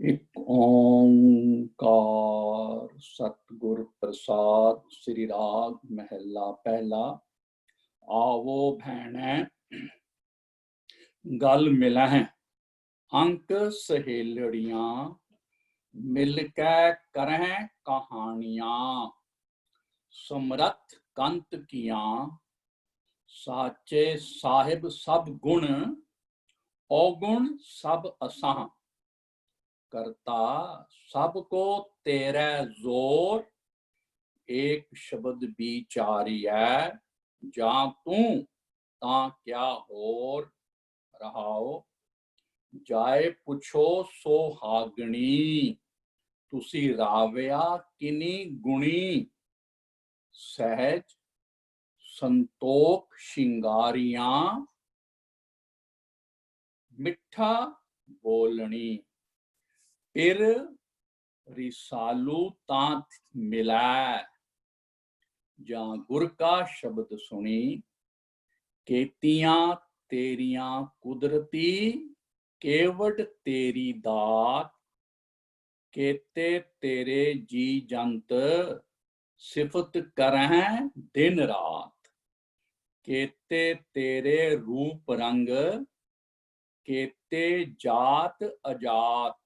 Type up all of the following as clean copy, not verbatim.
एक ओंकार सतगुर प्रसाद। श्री राग महला पहला। आवो भैणे गल मिलैं अंक सहेलड़ियां, मिलकै करें कहानियां। समरथ कंत कियां, साचे साहिब सब गुण, औगुण सब असां। करता सबको तेरे जोर, एक शब्द विचारियै, जां तू तां क्या होर। रहाओ जाए पुछो सोहागणी, तुसी राविया किनी गुणी। सहज संतोख शिंगारियां, मिठा बोलनी। फिर रिसालू तांत मिलै, जां गुर का शब्द सुनी। केतियां तेरियां कुदरती, केवट तेरी दात। केते तेरे जी जंत, सिफत करैं दिन रात। केते तेरे रूप रंग, केते जात अजात।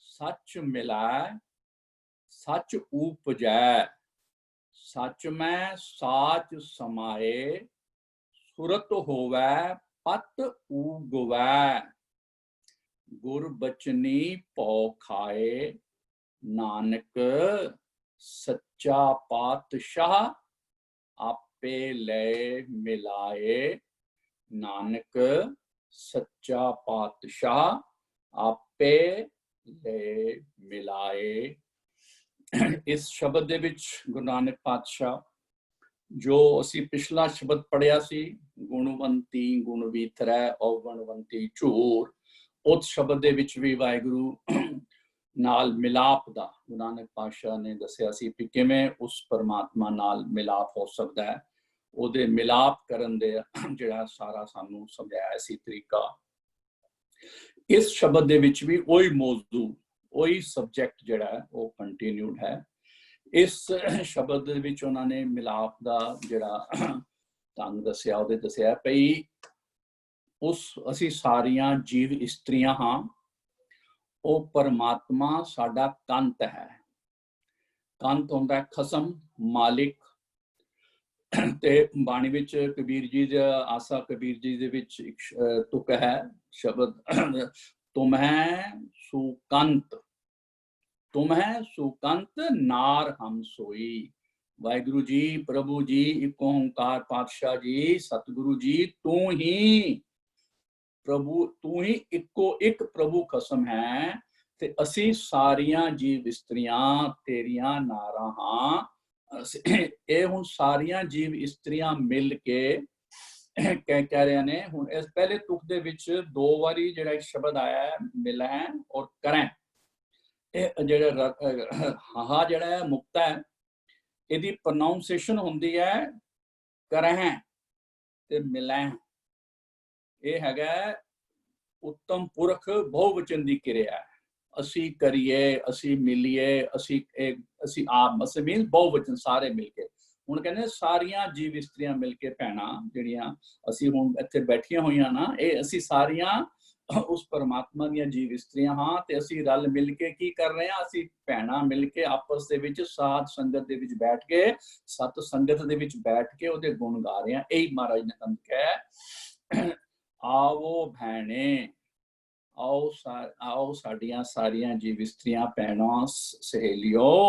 सच मिलै सच उपजै, सच में साच समाए। सुरत होवै पत उगवै, गुर बचनी पौ खाए। नानक सच्चा पातशाह, आपे लय मिलाए। नानक सच्चा पातशाह, आपे लय मिलाए। इस शब्द ਦੇ ਵਿੱਚ ਗੁਰੂ ਨਾਨਕ ਪਾਤਸ਼ਾਹ ਜੋ ਅਸੀਂ ਪਿਛਲਾ ਸ਼ਬਦ ਪੜਿਆ ਸੀ, ਗੁਣਵੰਤੀ ਗੁਣ ਵੀਤਰੈ ਔਗੁਣਵੰਤੀ ਝੂਰ, ਉਸ ਸ਼ਬਦ ਦੇ ਵਿੱਚ ਵੀ ਵਾਹਿਗੁਰੂ ਨਾਲ ਮਿਲਾਪ ਦਾ ਗੁਰੂ ਨਾਨਕ ਪਾਤਸ਼ਾਹ ਨੇ ਦੱਸਿਆ ਸੀ ਕਿ ਕਿਵੇਂ ਉਸ ਪਰਮਾਤਮਾ ਨਾਲ ਮਿਲਾਪ ਹੋ ਸਕਦਾ ਹੈ। ਉਹਦੇ ਮਿਲਾਪ ਕਰਨ ਦੇ ਜਿਹੜਾ ਸਾਰਾ ਸਾਨੂੰ ਸਮਝਾਇਆ ਸੀ ਤਰੀਕਾ। ਇਸ ਸ਼ਬਦ ਦੇ ਵਿੱਚ ਵੀ ਉਹੀ ਮੌਜੂ, ਉਹੀ ਸਬਜੈਕਟ ਜਿਹੜਾ ਉਹ ਕੰਟੀਨਿਊਡ ਹੈ। ਇਸ ਸ਼ਬਦ ਦੇ ਵਿੱਚ ਉਹਨਾਂ ਨੇ ਮਿਲਾਪ ਦਾ ਜਿਹੜਾ ਢੰਗ ਦੱਸਿਆ, ਉਹਦੇ ਦੱਸਿਆ ਭਈ ਅਸੀਂ ਸਾਰੀਆਂ ਜੀਵ ਇਸਤਰੀਆਂ ਹਾਂ, ਉਹ ਪਰਮਾਤਮਾ ਸਾਡਾ ਕੰਤ ਹੈ। ਕੰਤ ਹੁੰਦਾ ਖਸਮ, ਮਾਲਿਕ। ਤੇ ਬਾਣੀ ਵਿੱਚ ਕਬੀਰ ਜੀ ਦਾ ਆਸਾ ਕਬੀਰ ਜੀ ਦੇ ਵਿੱਚ ਇੱਕ ਤੁਕ ਹੈ ਸ਼ਬਦ, ਤੁਮਹਿ ਸੁਕੰਤ, ਤੁਮਹਿ ਸੁਕੰਤ ਨਾਰ ਹਮ ਸੋਈ। ਵਾਹਿਗੁਰੂ ਜੀ, ਪ੍ਰਭੂ ਜੀ, ਇੱਕ ਓਂਕਾਰ ਪਾਤਸ਼ਾਹ ਜੀ, ਸਤਿਗੁਰੂ ਜੀ, ਤੂੰ ਹੀ ਪ੍ਰਭੂ, ਤੂੰ ਹੀ ਇੱਕੋ ਇੱਕ ਪ੍ਰਭੂ ਖਸਮ ਹੈ ਤੇ ਅਸੀਂ ਸਾਰੀਆਂ ਜੀਵ ਇਸਤਰੀਆਂ ਤੇਰੀਆਂ ਨਾਰਾਂ ਹਾਂ। ਇਹ ਹੁਣ ਸਾਰੀਆਂ ਜੀਵ ਇਸਤਰੀਆਂ ਮਿਲ ਕੇ ਕਹਿ ਰਹੇ ਨੇ। ਹੁਣ ਇਸ ਪਹਿਲੇ ਤੁਕ ਦੇ ਵਿੱਚ ਦੋ ਵਾਰੀ ਜਿਹੜਾ ਸ਼ਬਦ ਆਇਆ ਹੈ ਮਿਲੈ ਔਰ ਕਰੈ, ਇਹ ਜਿਹੜਾ ਹਾ ਜਿਹੜਾ ਹੈ ਮੁਕਤਾ ਹੈ, ਇਹਦੀ ਪ੍ਰੋਨਾਂਸੀਏਸ਼ਨ ਹੁੰਦੀ ਹੈ ਕਰਹਿ ਤੇ ਮਿਲੈ। ਇਹ ਹੈਗਾ ਉੱਤਮ ਪੁਰਖ ਬਹੁਵਚਨ ਦੀ ਕਿਰਿਆ ਹੈ। ਅਸੀਂ ਕਰੀਏ, ਅਸੀਂ ਮਿਲੀਏ, ਅਸੀਂ ਆਪ, ਅਸੀਂ ਮੀਨਸ ਬਹੁਵਚਨ ਸਾਰੇ ਮਿਲ ਕੇ। ਹੁਣ ਕਹਿੰਦੇ ਸਾਰੀਆਂ ਜੀਵ ਇਸਤਰੀਆਂ ਮਿਲ ਕੇ, ਭੈਣਾਂ ਜਿਹੜੀਆਂ ਅਸੀਂ ਹੁਣ ਇੱਥੇ ਬੈਠੀਆਂ ਹੋਈਆਂ ਨਾ, ਇਹ ਅਸੀਂ ਸਾਰੀਆਂ ਉਸ ਪਰਮਾਤਮਾ ਦੀਆਂ ਜੀਵ ਇਸਤਰੀਆਂ ਹਾਂ। ਤੇ ਅਸੀਂ ਰਲ ਮਿਲ ਕੇ ਕੀ ਕਰ ਰਹੇ ਹਾਂ, ਅਸੀਂ ਭੈਣਾਂ ਮਿਲ ਕੇ ਆਪਸ ਦੇ ਵਿੱਚ ਸਾਧ ਸੰਗਤ ਦੇ ਵਿੱਚ ਬੈਠ ਕੇ, ਸਤ ਸੰਗਤ ਦੇ ਵਿੱਚ ਬੈਠ ਕੇ ਉਹਦੇ ਗੁਣ ਗਾ ਰਹੇ ਹਾਂ। ਇਹੀ ਮਹਾਰਾਜ ਨੇ ਸਾਨੂੰ ਕਿਹਾ, ਆਵੋ ਭੈਣੇ, आओ साड़ियां सारियां जीव इस्त्रियां भैनों सहेलियों,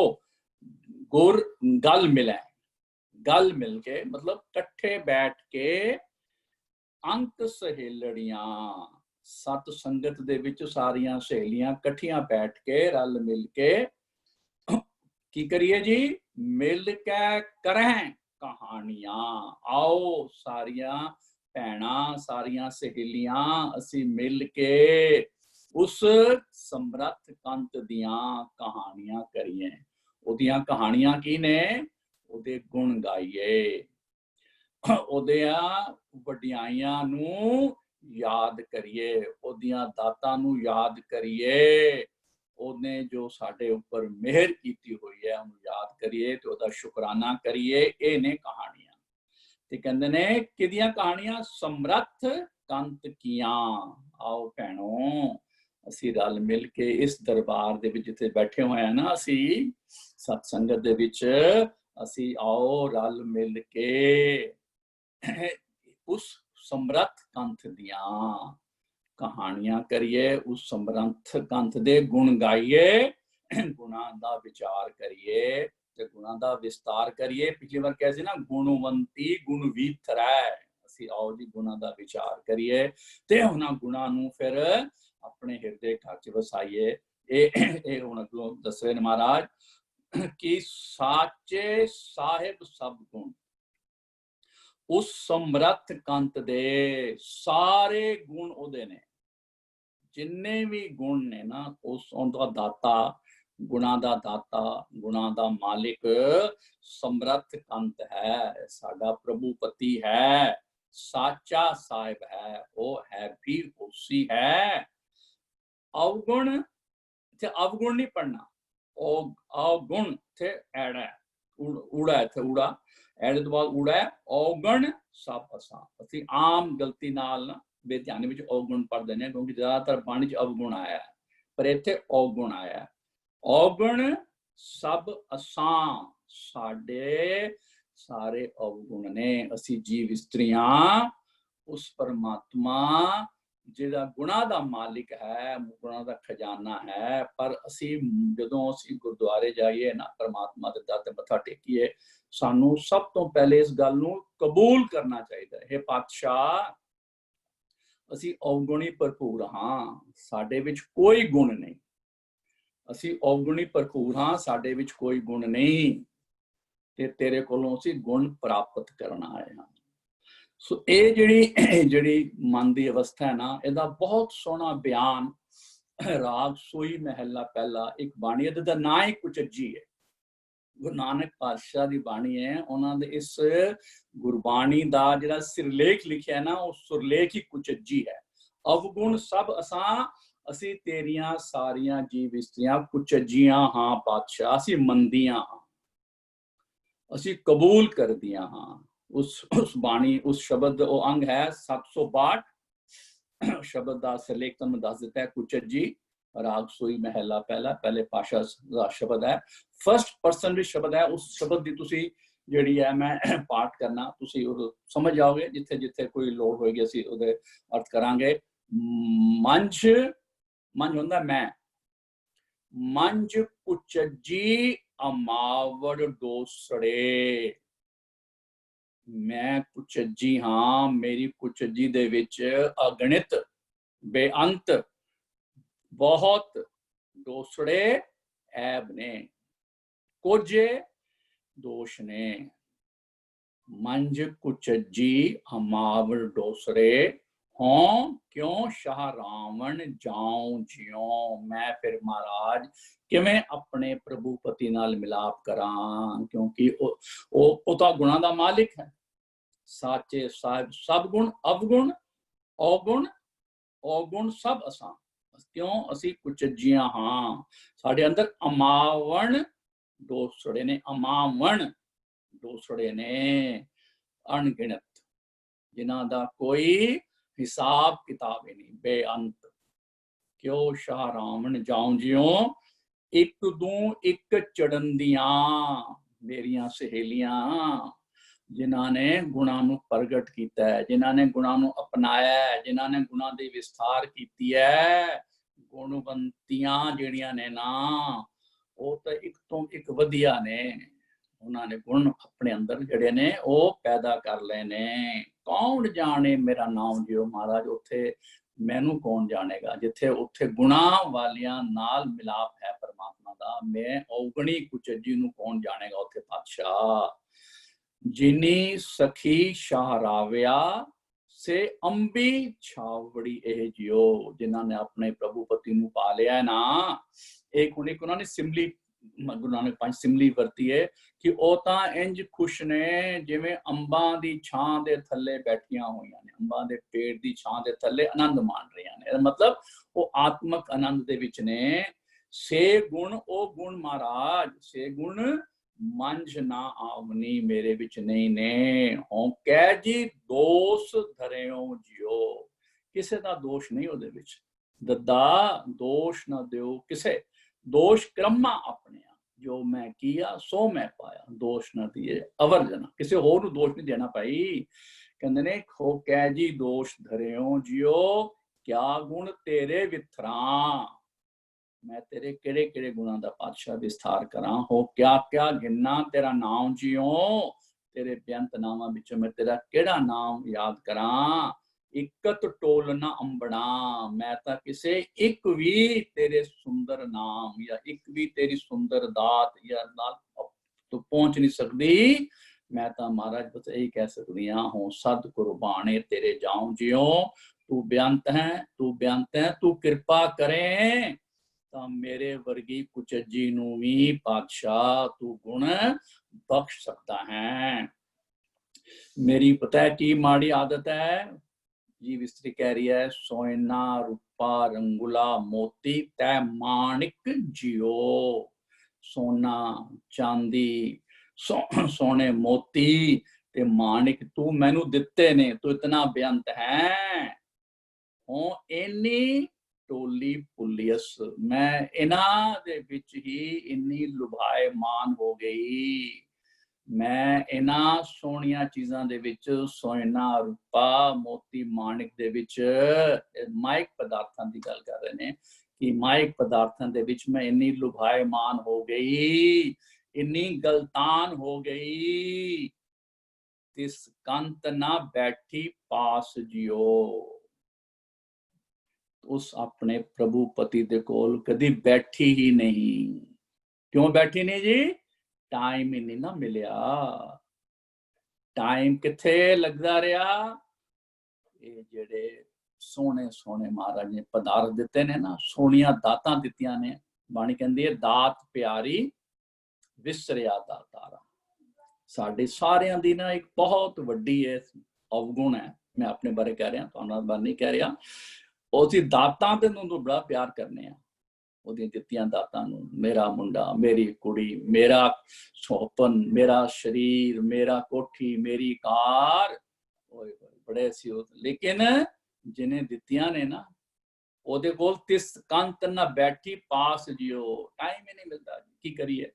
गुर गल मिले। गल मिलके मतलब कट्ठे बैठ के, अंक सहेलड़ियां, सत संगत दे विच सारियां सहेलियां कट्ठियां बैठ के रल मिल के की करिए जी, मिल के करें कहानियां। आओ सारियां भैणा, सारियां सहेलियां, असी मिल के उस समरथ कंत दियां कहानियां करिए। ओदियां कहानियां की ने, ओदे गुण गाइए, ओदियां वडियाइयां नू याद करिए, ओदियां दातां नू याद करिए। ਉਹਨੇ ਜੋ ਸਾਡੇ ਉੱਪਰ ਮਿਹਰ ਕੀਤੀ ਹੋਈ ਹੈ ਉਹਨੂੰ ਯਾਦ ਕਰੀਏ ਤੇ ਉਹਦਾ ਸ਼ੁਕਰਾਨਾ ਕਰੀਏ। ਇਹ ਨੇ ਕਹਾਣੀਆਂ। ਤੇ ਕਹਿੰਦੇ ਨੇ ਕਿਹਦੀਆਂ ਕਹਾਣੀਆਂ? ਸਮਰੱਥ ਕੰਤ ਕੀਆਂ। ਆਓ ਭੈਣੋ, ਅਸੀਂ ਰਲ ਮਿਲ ਕੇ ਇਸ ਦਰਬਾਰ ਦੇ ਵਿੱਚ ਜਿੱਥੇ ਬੈਠੇ ਹੋਏ ਆ ਨਾ, ਅਸੀਂ ਸਤਸੰਗਤ ਦੇ ਵਿੱਚ, ਅਸੀਂ ਆਓ ਰਲ ਮਿਲ ਕੇ ਉਸ ਸਮਰੱਥ ਕੰਥ ਦੀਆਂ ਕਹਾਣੀਆਂ ਕਰੀਏ, ਉਸ ਸਮਰੱਥ ਕੰਥ ਦੇ ਗੁਣ ਗਾਈਏ, ਗੁਣਾਂ ਦਾ ਵਿਚਾਰ ਕਰੀਏ ਤੇ ਗੁਣਾਂ ਦਾ ਵਿਸਤਾਰ ਕਰੀਏ। ਪਿਛਲੀ ਵਾਰ ਕਿਹਾ ਸੀ ਨਾ, ਗੁਣਵੰਤੀ ਗੁਣ ਵੀਥਰੈ। ਅਸੀਂ ਆਓ ਜੀ ਗੁਣਾਂ ਦਾ ਵਿਚਾਰ ਕਰੀਏ ਤੇ ਉਹਨਾਂ ਗੁਣਾਂ ਨੂੰ ਫਿਰ ਆਪਣੇ ਹਿਰਦੇ ਘਰ ਚ ਵਸਾਈਏ। ਇਹ ਹੁਣ ਅੱਗੋਂ ਦੱਸੇ ਨੇ ਮਹਾਰਾਜ ਕਿ ਸਾਚੇ ਸਾਹਿਬ ਸਭ ਗੁਣ, ਉਸ ਸਮਰੱਥ ਕੰਤ ਦੇ ਸਾਰੇ ਗੁਣ ਉਹਦੇ ਨੇ। ਜਿੰਨੇ ਵੀ ਗੁਣ ਨੇ ਨਾ, ਉਸ ਉਹਦਾ ਦਾਤਾ, ਗੁਣਾਂ ਦਾ ਦਾਤਾ, ਗੁਣਾਂ ਦਾ ਮਾਲਿਕ ਸਮਰੱਥ ਕੰਤ ਹੈ। ਸਾਡਾ ਪ੍ਰਭੂ ਪਤੀ ਹੈ, ਸਾਚਾ ਸਾਹਿਬ ਹੈ, ਉਹ ਹੈ ਵੀ ਹੋਸੀ ਹੈ। ਅਵਗੁਣ ਤੇ ਅਵਗੁਣ ਨਹੀਂ ਪੜਨਾ, ਉਹ ਅਵਗੁਣ ਤੇ ਐੜਾ ਊੜਾ, ਇੱਥੇ ਊੜਾ, ਐੜੇ ਤੋਂ ਬਾਅਦ ਊੜਾ ਹੈ। ਔਗਣ ਸਭ ਅਸਾਂ। ਅਸੀਂ ਆਮ ਗਲਤੀ ਨਾਲ ਨਾ ਬੇਧਿਆਨੀ ਵਿੱਚ ਔਗੁਣ ਪੜ੍ਹਦੇ ਨੇ, ਕਿਉਂਕਿ ਜ਼ਿਆਦਾਤਰ ਬਾਣੀ ਚ ਅਵਗੁਣ ਆਇਆ ਹੈ, ਪਰ ਇੱਥੇ ਔਗੁਣ ਆਇਆ। ਔਗਣ ਸਭ ਅਸਾਂ, ਸਾਡੇ ਸਾਰੇ ਅਵਗੁਣ ਨੇ। ਅਸੀਂ ਜੀਵ ਇਸਤਰੀਆਂ ਉਸ ਪਰਮਾਤਮਾ ਜਿਹੜਾ ਗੁਣਾਂ ਦਾ ਮਾਲਿਕ ਹੈ, ਗੁਣਾਂ ਦਾ ਖਜ਼ਾਨਾ ਹੈ, ਪਰ ਅਸੀਂ ਜਦੋਂ ਅਸੀਂ ਗੁਰਦੁਆਰੇ ਜਾਈਏ ਨਾ, ਪਰਮਾਤਮਾ ਦੇ ਦਰ ਤੇ ਮੱਥਾ ਟੇਕੀਏ, ਸਾਨੂੰ ਸਭ ਤੋਂ ਪਹਿਲੇ ਇਸ ਗੱਲ ਨੂੰ ਕਬੂਲ ਕਰਨਾ ਚਾਹੀਦਾ ਹੈ, हे ਪਾਤਸ਼ਾਹ ਅਸੀਂ ਔਗੁਣੀ ਭਰਪੂਰ ਹਾਂ, ਸਾਡੇ ਵਿੱਚ ਕੋਈ ਗੁਣ ਨਹੀਂ। ਅਸੀਂ ਔਗੁਣੀ ਭਰਪੂਰ ਹਾਂ, ਸਾਡੇ ਵਿੱਚ ਕੋਈ ਗੁਣ ਨਹੀਂ, ਤੇ ਤੇਰੇ ਕੋਲੋਂ ਅਸੀਂ ਗੁਣ ਪ੍ਰਾਪਤ ਕਰਨ ਆਏ ਹਾਂ। ਸੋ ਇਹ ਜਿਹੜੀ ਮਨ ਦੀ ਅਵਸਥਾ ਹੈ ਨਾ, ਇਹਦਾ ਬਹੁਤ ਸੋਹਣਾ ਬਿਆਨ ਰਾਗ ਸੋਈ ਮਹਿਲਾ ਪਹਿਲਾ ਇੱਕ ਬਾਣੀ ਹੈ, ਦਾ ਨਾਂ ਹੀ ਕੁਚੱਜੀ ਹੈ। ਗੁਰੂ ਨਾਨਕ ਪਾਤਸ਼ਾਹ ਦੀ ਬਾਣੀ ਹੈ, ਉਹਨਾਂ ਦੇ ਇਸ ਗੁਰਬਾਣੀ ਦਾ ਜਿਹੜਾ ਸਿਰਲੇਖ ਲਿਖਿਆ ਨਾ, ਉਹ ਸੁਰਲੇਖ ਹੀ ਕੁਚੱਜੀ ਹੈ। ਅਵਗੁਣ ਸਭ ਅਸਾਂ, ਅਸੀਂ ਤੇਰੀਆਂ ਸਾਰੀਆਂ ਜੀਵ ਇਸਤਰੀਆਂ ਕੁਚੱਜੀਆਂ ਹਾਂ ਪਾਤਸ਼ਾਹ, ਅਸੀਂ ਮੰਨਦੀਆਂ ਹਾਂ, ਅਸੀਂ ਕਬੂਲ ਕਰਦੀਆਂ ਹਾਂ। ਉਸ ਬਾਣੀ, ਉਸ ਸ਼ਬਦ, ਉਹ ਅੰਗ ਹੈ 762 ਸ਼ਬਦ ਦਾ ਸਿਰਲੇਖ ਤੁਹਾਨੂੰ ਦੱਸ ਦਿੱਤਾ ਹੈ। ਕੁਚੱਜੀ ਰਾਗ ਸੋਈ ਮਹਿਲਾ ਪਹਿਲਾ, ਪਹਿਲੇ ਪਾਸ਼ਾ ਦਾ ਸ਼ਬਦ ਹੈ, ਫਸਟ ਪਰਸਨ ਵੀ ਸ਼ਬਦ ਹੈ। ਉਸ ਸ਼ਬਦ ਦੀ ਤੁਸੀਂ ਜਿਹੜੀ ਹੈ ਮੈਂ ਪਾਠ ਕਰਨਾ, ਤੁਸੀਂ ਉਹ ਸਮਝ ਜਾਓਗੇ। ਜਿੱਥੇ ਜਿੱਥੇ ਕੋਈ ਲੋੜ ਹੋਏਗੀ ਅਸੀਂ ਉਹਦੇ ਅਰਥ ਕਰਾਂਗੇ। ਮੰਝ, ਮੰਝ ਹੁੰਦਾ ਮੈਂ, ਮੰਝ ਕੁਚੱਜੀ ਅਮਾਵੜ ਡੋਸੜੇ। ਮੈਂ ਕੁਚੱਜੀ ਹਾਂ, ਮੇਰੀ ਕੁਚੱਜੀ ਦੇ ਵਿੱਚ ਅਗਣਿਤ, ਬੇਅੰਤ, ਬਹੁਤ ਡੋਸੜੇ ਐਬ ਨੇ, ਕੋਝੇ ਦੋਸ਼ ਨੇ। ਮੰਝ ਕੁਚੱਜੀ ਹਮਾਵਰ ਡੋਸਰੇ ਹੋਂ, ਕਿਉਂ ਸ਼ਾਹ ਰਾਵਣ ਜਾਉ ਜਿਉ। ਮੈਂ ਫਿਰ ਮਹਾਰਾਜ ਕਿਵੇਂ ਆਪਣੇ ਪ੍ਰਭੂ ਪਤੀ ਨਾਲ ਮਿਲਾਪ ਕਰਾਂ, ਕਿਉਂਕਿ ਉਹ ਤਾਂ ਗੁਣਾਂ ਦਾ ਮਾਲਿਕ ਹੈ। ਸਾਚੇ ਸਾਹਿਬ ਸਭ ਗੁਣ, ਅਵਗੁਣ ਔਗੁਣ, ਔਗੁਣ ਸਭ ਅਸਾਂ, ਕਿਉਂ ਅਸੀਂ ਕੁਚੱਜੀਆਂ ਹਾਂ। ਸਾਡੇ ਅੰਦਰ ਅਮਾਵਣ ਡੋਸੜੇ ਨੇ, ਅਮਾਵਣ ਡੋਸੜੇ ਨੇ, ਅਣਗਿਣਤ, ਜਿਨ੍ਹਾਂ ਦਾ ਕੋਈ ਹਿਸਾਬ ਕਿਤਾਬ ਹੀ ਨਹੀਂ, ਬੇਅੰਤ। ਕਿਉਂ ਸ਼ਾਹ ਰਾਵਣ ਜਾਉ ਜਿਉ, ਇੱਕ ਦੂ ਇੱਕ ਚੜਨ ਦੀਆਂ ਮੇਰੀਆਂ ਸਹੇਲੀਆਂ, ਜਿਨ੍ਹਾਂ ਨੇ ਗੁਣਾਂ ਨੂੰ ਪ੍ਰਗਟ ਕੀਤਾ ਹੈ, ਜਿਨ੍ਹਾਂ ਨੇ ਗੁਣਾਂ ਨੂੰ ਅਪਣਾਇਆ ਹੈ, ਜਿਨ੍ਹਾਂ ਨੇ ਗੁਣਾਂ ਦੀ ਵਿਸਥਾਰ ਕੀਤੀ ਹੈ। ਗੁਣਵੰਤੀਆਂ ਜਿਹੜੀਆਂ ਨੇ ਨਾ, ਉਹ ਤਾਂ ਇੱਕ ਤੋਂ ਇੱਕ ਵਧੀਆ ਨੇ। ਉਹਨਾਂ ਨੇ ਗੁਣ ਆਪਣੇ ਅੰਦਰ ਜਿਹੜੇ ਨੇ ਉਹ ਪੈਦਾ ਕਰ ਲਏ ਨੇ। ਕੌਣ ਜਾਣੇ ਮੇਰਾ ਨਾਮ ਜਿਉ, ਮਹਾਰਾਜ ਉੱਥੇ ਮੈਨੂੰ ਕੌਣ ਜਾਣੇਗਾ, ਜਿੱਥੇ ਉੱਥੇ ਗੁਣਾਂ ਵਾਲਿਆਂ ਨਾਲ ਮਿਲਾਪ ਹੈ ਪਰਮਾਤਮਾ ਦਾ। ਮੈਂ ਔਗਣੀ ਕੁਚੱਜੀ ਨੂੰ ਕੌਣ ਜਾਣੇਗਾ ਉੱਥੇ ਪਾਤਸ਼ਾਹ। ਜਿਨੀ ਸਖੀ ਸ਼ਾਹਰਾਵਿਆ ਸੇ ਅੰਬੀ ਛਾਵੜੀ ਇਹ ਜਿਉ, ਜਿਨ੍ਹਾਂ ਨੇ ਆਪਣੇ ਪ੍ਰਭੂ ਪਤੀ ਨੂੰ ਪਾ ਲਿਆ ਨਾ। ਇੱਕ ਉਹਨਾਂ ਨੇ ਸਿਮਲੀ, ਗੁਰੂ ਨਾਨਕ ਪੰਜ ਸਿਮਲੀ ਵਰਤੀ ਹੈ ਕਿ ਉਹ ਤਾਂ ਇੰਜ ਖੁਸ਼ ਨੇ ਜਿਵੇਂ ਅੰਬਾਂ ਦੀ ਛਾਂ ਦੇ ਥੱਲੇ ਬੈਠੀਆਂ ਹੋਈਆਂ ਨੇ, ਅੰਬਾਂ ਦੇ ਪੇੜ ਦੀ ਛਾਂ ਦੇ ਥੱਲੇ ਆਨੰਦ ਮਾਣ ਰਹੀਆਂ ਨੇ। ਮਤਲਬ ਉਹ ਆਤਮਕ ਆਨੰਦ ਦੇ ਵਿੱਚ ਨੇ। से गुण ओ गुण महाराज, से गुण मंझ ना आवनी मेरे विच नहीं ने। हों कह जी दोष धरियो जियो, किसे दा दोष नहीं ओदे विच। दद्दा दोष ना दियो किसे, दोष क्रमा अपने, जो मैं किया सो मैं पाया, दोष ना दिए अवर जना, किसी होर नूं दोष नहीं देना भाई। कहंदे ने खो कह जी दोष धरियो जियो, क्या गुण तेरे विथरा, मैं तेरे केड़े केड़े गुणा दा पातशाह विस्तार करा। हो क्या क्या गिनना तेरा नाम जियो, तेरे बेअंत नामां विचों मैं तेरा केड़ा नाम याद करा। इकत टोलना अंबड़ा, मैं तां किसे एक भी तेरे सुंदर नाम या एक भी तेरी सुंदर दात या नाल तो पहुंच नहीं सकदी। मैं तां महाराज बस यही कह सकदी हां, हो सद कुर्बाने तेरे जाऊं जियो, तू बेअंत है, तू बेअंत है, तू कृपा करें ਤਾਂ ਮੇਰੇ ਵਰਗੀ ਕੁਚੱਜੀ ਨੂੰ ਵੀ ਪਾਤਸ਼ਾਹ ਤੂੰ ਗੁਣ ਬਖਸ਼ ਸਕਦਾ ਹੈ। ਮੇਰੀ ਪਤਾ ਕੀ ਮਾੜੀ ਆਦਤ ਹੈ ਜੀ, ਇਸਤਰੀ ਕਹਿ ਰਹੀ ਹੈ ਸੋਇਨਾ ਰੂਪਾ ਰੰਗੁਲਾ ਮੋਤੀ ਤੈ ਮਾਣਿਕ ਜਿਓ, ਸੋਨਾ ਚਾਂਦੀ ਸੋਨੇ ਮੋਤੀ ਤੇ ਮਾਣਿਕ ਤੂੰ ਮੈਨੂੰ ਦਿੱਤੇ ਨੇ, ਤੂੰ ਇਤਨਾ ਬੇਅੰਤ ਹੈ। ਹੋ ਇੰਨੀ टोली पुलियस, मैं इन्हां दे विच ही इन्नी लुभाएमान हो गई, मैं इन्हां सोहणियां चीज़ां दे विच सोना रूपा मोती माणिक दे विच माइक पदार्थां दी गल कर रहे ने कि माइक पदार्थां दे विच मैं इन्नी लुभाएमान हो गई, इन्नी गलतान हो गई, तिस कंत ना बैठी पास जियो, उस अपने प्रभु पति दे कोल कदी बैठी ही नहीं। क्यों बैठी नहीं जी, टाइम ही नहीं ना मिलिया। टाइम किथे लगदा रहा, ये जेड़े सोने सोने महाराज ने पदार्थ दिते ने ना, सोनिया दातां दित्तियां ने। बाणी कहंदी है दात प्यारी विसरिया दातारा। साडे सारियां दी ना एक बहुत वड्डी है अवगुण है, मैं अपने बारे कह रहा, तुहानू बारे नहीं कह रहा। उसी दातां ते नूं बड़ा प्यार करने आ, ओदियां दित्तियां दातां नूं, मेरा मुंडा, मेरी कुड़ी, मेरा सोपन, मेरा शरीर, मेरा कोठी, मेरी कार, ओए बड़े सी। लेकिन जिन्हें दित्तियां ने ना, ओदे कोल तिस कंत ना बैठी पास जियो, टाइम ही नहीं मिलता, की करिए।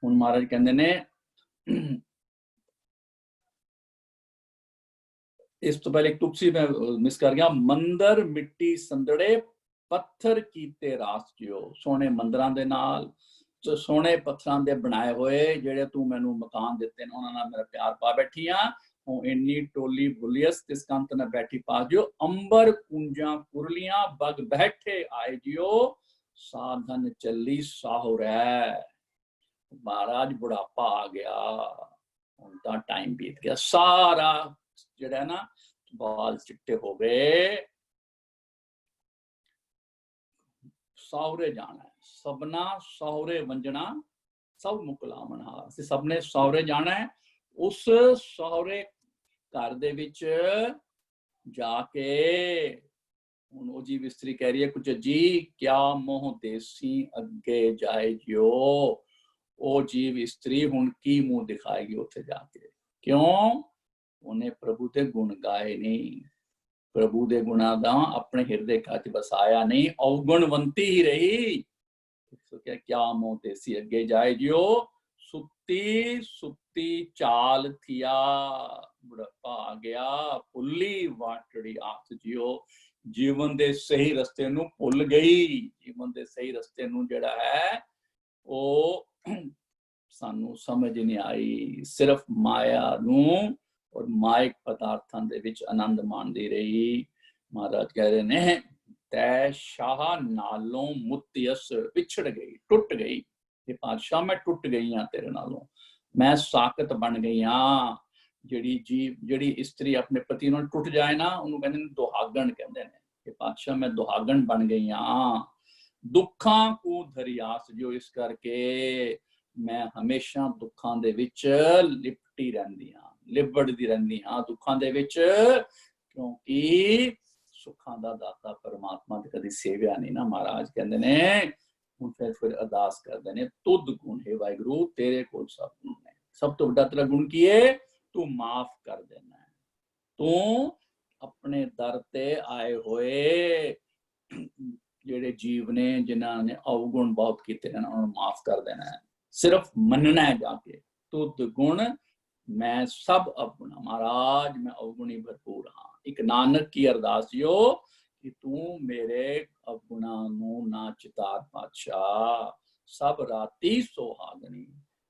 हुण महाराज कहंदे ने इस तो पहले एक टुकसी में मिस कर गया, मंदिर मिट्टी संदड़े पत्थर कीते रास जियो, सोने मंदिरां दे नाल सोने पत्थरां दे बनाए होए जेड़े तू मैनू मकान दिते ने, उन्हां नाल मेरा प्यार पा बैठी हां। हूं इन्नी टोली बुलियस तिस कंत ना बैठी पास जियो, अंबर कुंजां कुरलियां बग बैठे आए जियो, साधन चली साहुरै। महाराज बुढ़ापा आ गया, उनका टाइम बीत गया, सारा जेड़ा ना बाल चिट्टे हो गए, सावरे जाना है, सबना सावरे वंजना सब मुकलामन हार, सबने सावरे जाना है। उस सावरे घर दे विच जाके हुण ओ जी इस्त्री कह रही है कुछ जी क्या मोह देसी अगे जाए जियो, ओ जीव इस्त्री हुण की मुंह दिखाएगी उत्थे जाके। क्यों, उन्हें प्रभु के गुण गाए नहीं, प्रभु के गुणा दा अपने हृदय काच बसाया नहीं, अवगुणवंती ही रही। तो क्या मोह देसी अगे जाए जियो, सुती सुती चाल थिया, बुढ़ापा आ गया, भुली वाटड़ी आख जियो, जीवन दे सही रस्ते नूं भुल गई। जीवन दे सही रस्ते नूं जिहड़ा है ओ सानू समझ नहीं आई, सिर्फ माया नूं और माइक पदार्थां दे विच आनंद माणदी रही। महाराज कह रहे ने तै शाह नालों मुतियस पिछड़ गई, टुट गई, ये पातशाह मैं टुट गई हाँ तेरे नालों, मैं साकत बन गई हाँ। जिहड़ी जीव जिहड़ी इस्त्री अपने पति नाल टुट जाए ना, उन्होंने कहंदे ने दुहागण कहंदे ने, ये पातशाह मैं दुहागण बन गई हाँ। दुखां को धरियास जो, इस करके मैं हमेशा दुखां दे विच लिपटी रहंदी हाँ, लिबड़दी रहंदी हाँ दुखां दे विच, क्योंकि सुखां दा दाता परमात्मा ते कदी सेविया नहीं ना। महाराज कहंदे ने ਹੁਣ ਫਿਰ ਅਰਦਾਸ ਕਰਦੇ ਨੇ, ਤੁਧ ਗੁਣ ਹੈ ਵਾਹਿਗੁਰੂ, ਤੇਰੇ ਕੋਲ ਸਭ ਗੁਣ ਨੇ। ਸਭ ਤੋਂ ਵੱਡਾ ਤੇਰਾ ਗੁਣ ਕੀ ਹੈ? ਤੂੰ ਮਾਫ ਕਰ ਦੇਣਾ ਹੈ। ਤੂੰ ਆਪਣੇ ਦਰ ਤੇ ਆਏ ਹੋਏ ਜਿਹੜੇ ਜੀਵ ਨੇ, ਜਿਨ੍ਹਾਂ ਨੇ ਅਵਗੁਣ ਬਹੁਤ ਕੀਤੇ ਨੇ, ਉਹਨਾਂ ਨੂੰ ਮਾਫ ਕਰ ਦੇਣਾ ਹੈ। ਸਿਰਫ ਮੰਨਣਾ ਹੈ ਜਾ ਕੇ, ਤੁਧ ਗੁਣ ਮੈਂ ਸਭ ਅਵਗੁਣਾ, ਮਹਾਰਾਜ ਮੈਂ ਅਵਗੁਣੀ ਭਰਪੂਰ ਹਾਂ। ਇੱਕ ਨਾਨਕ ਕੀ ਅਰਦਾਸ ਜੋ ਕਿ ਤੂੰ ਮੇਰੇ ਅਵਗੁਣਾਂ ਨੂੰ ਨਾ ਚਿਤਾਰ ਪਾਤਸ਼ਾਹ। ਸਭ ਰਾਤੀ ਸੁਹਾਗਣੀ,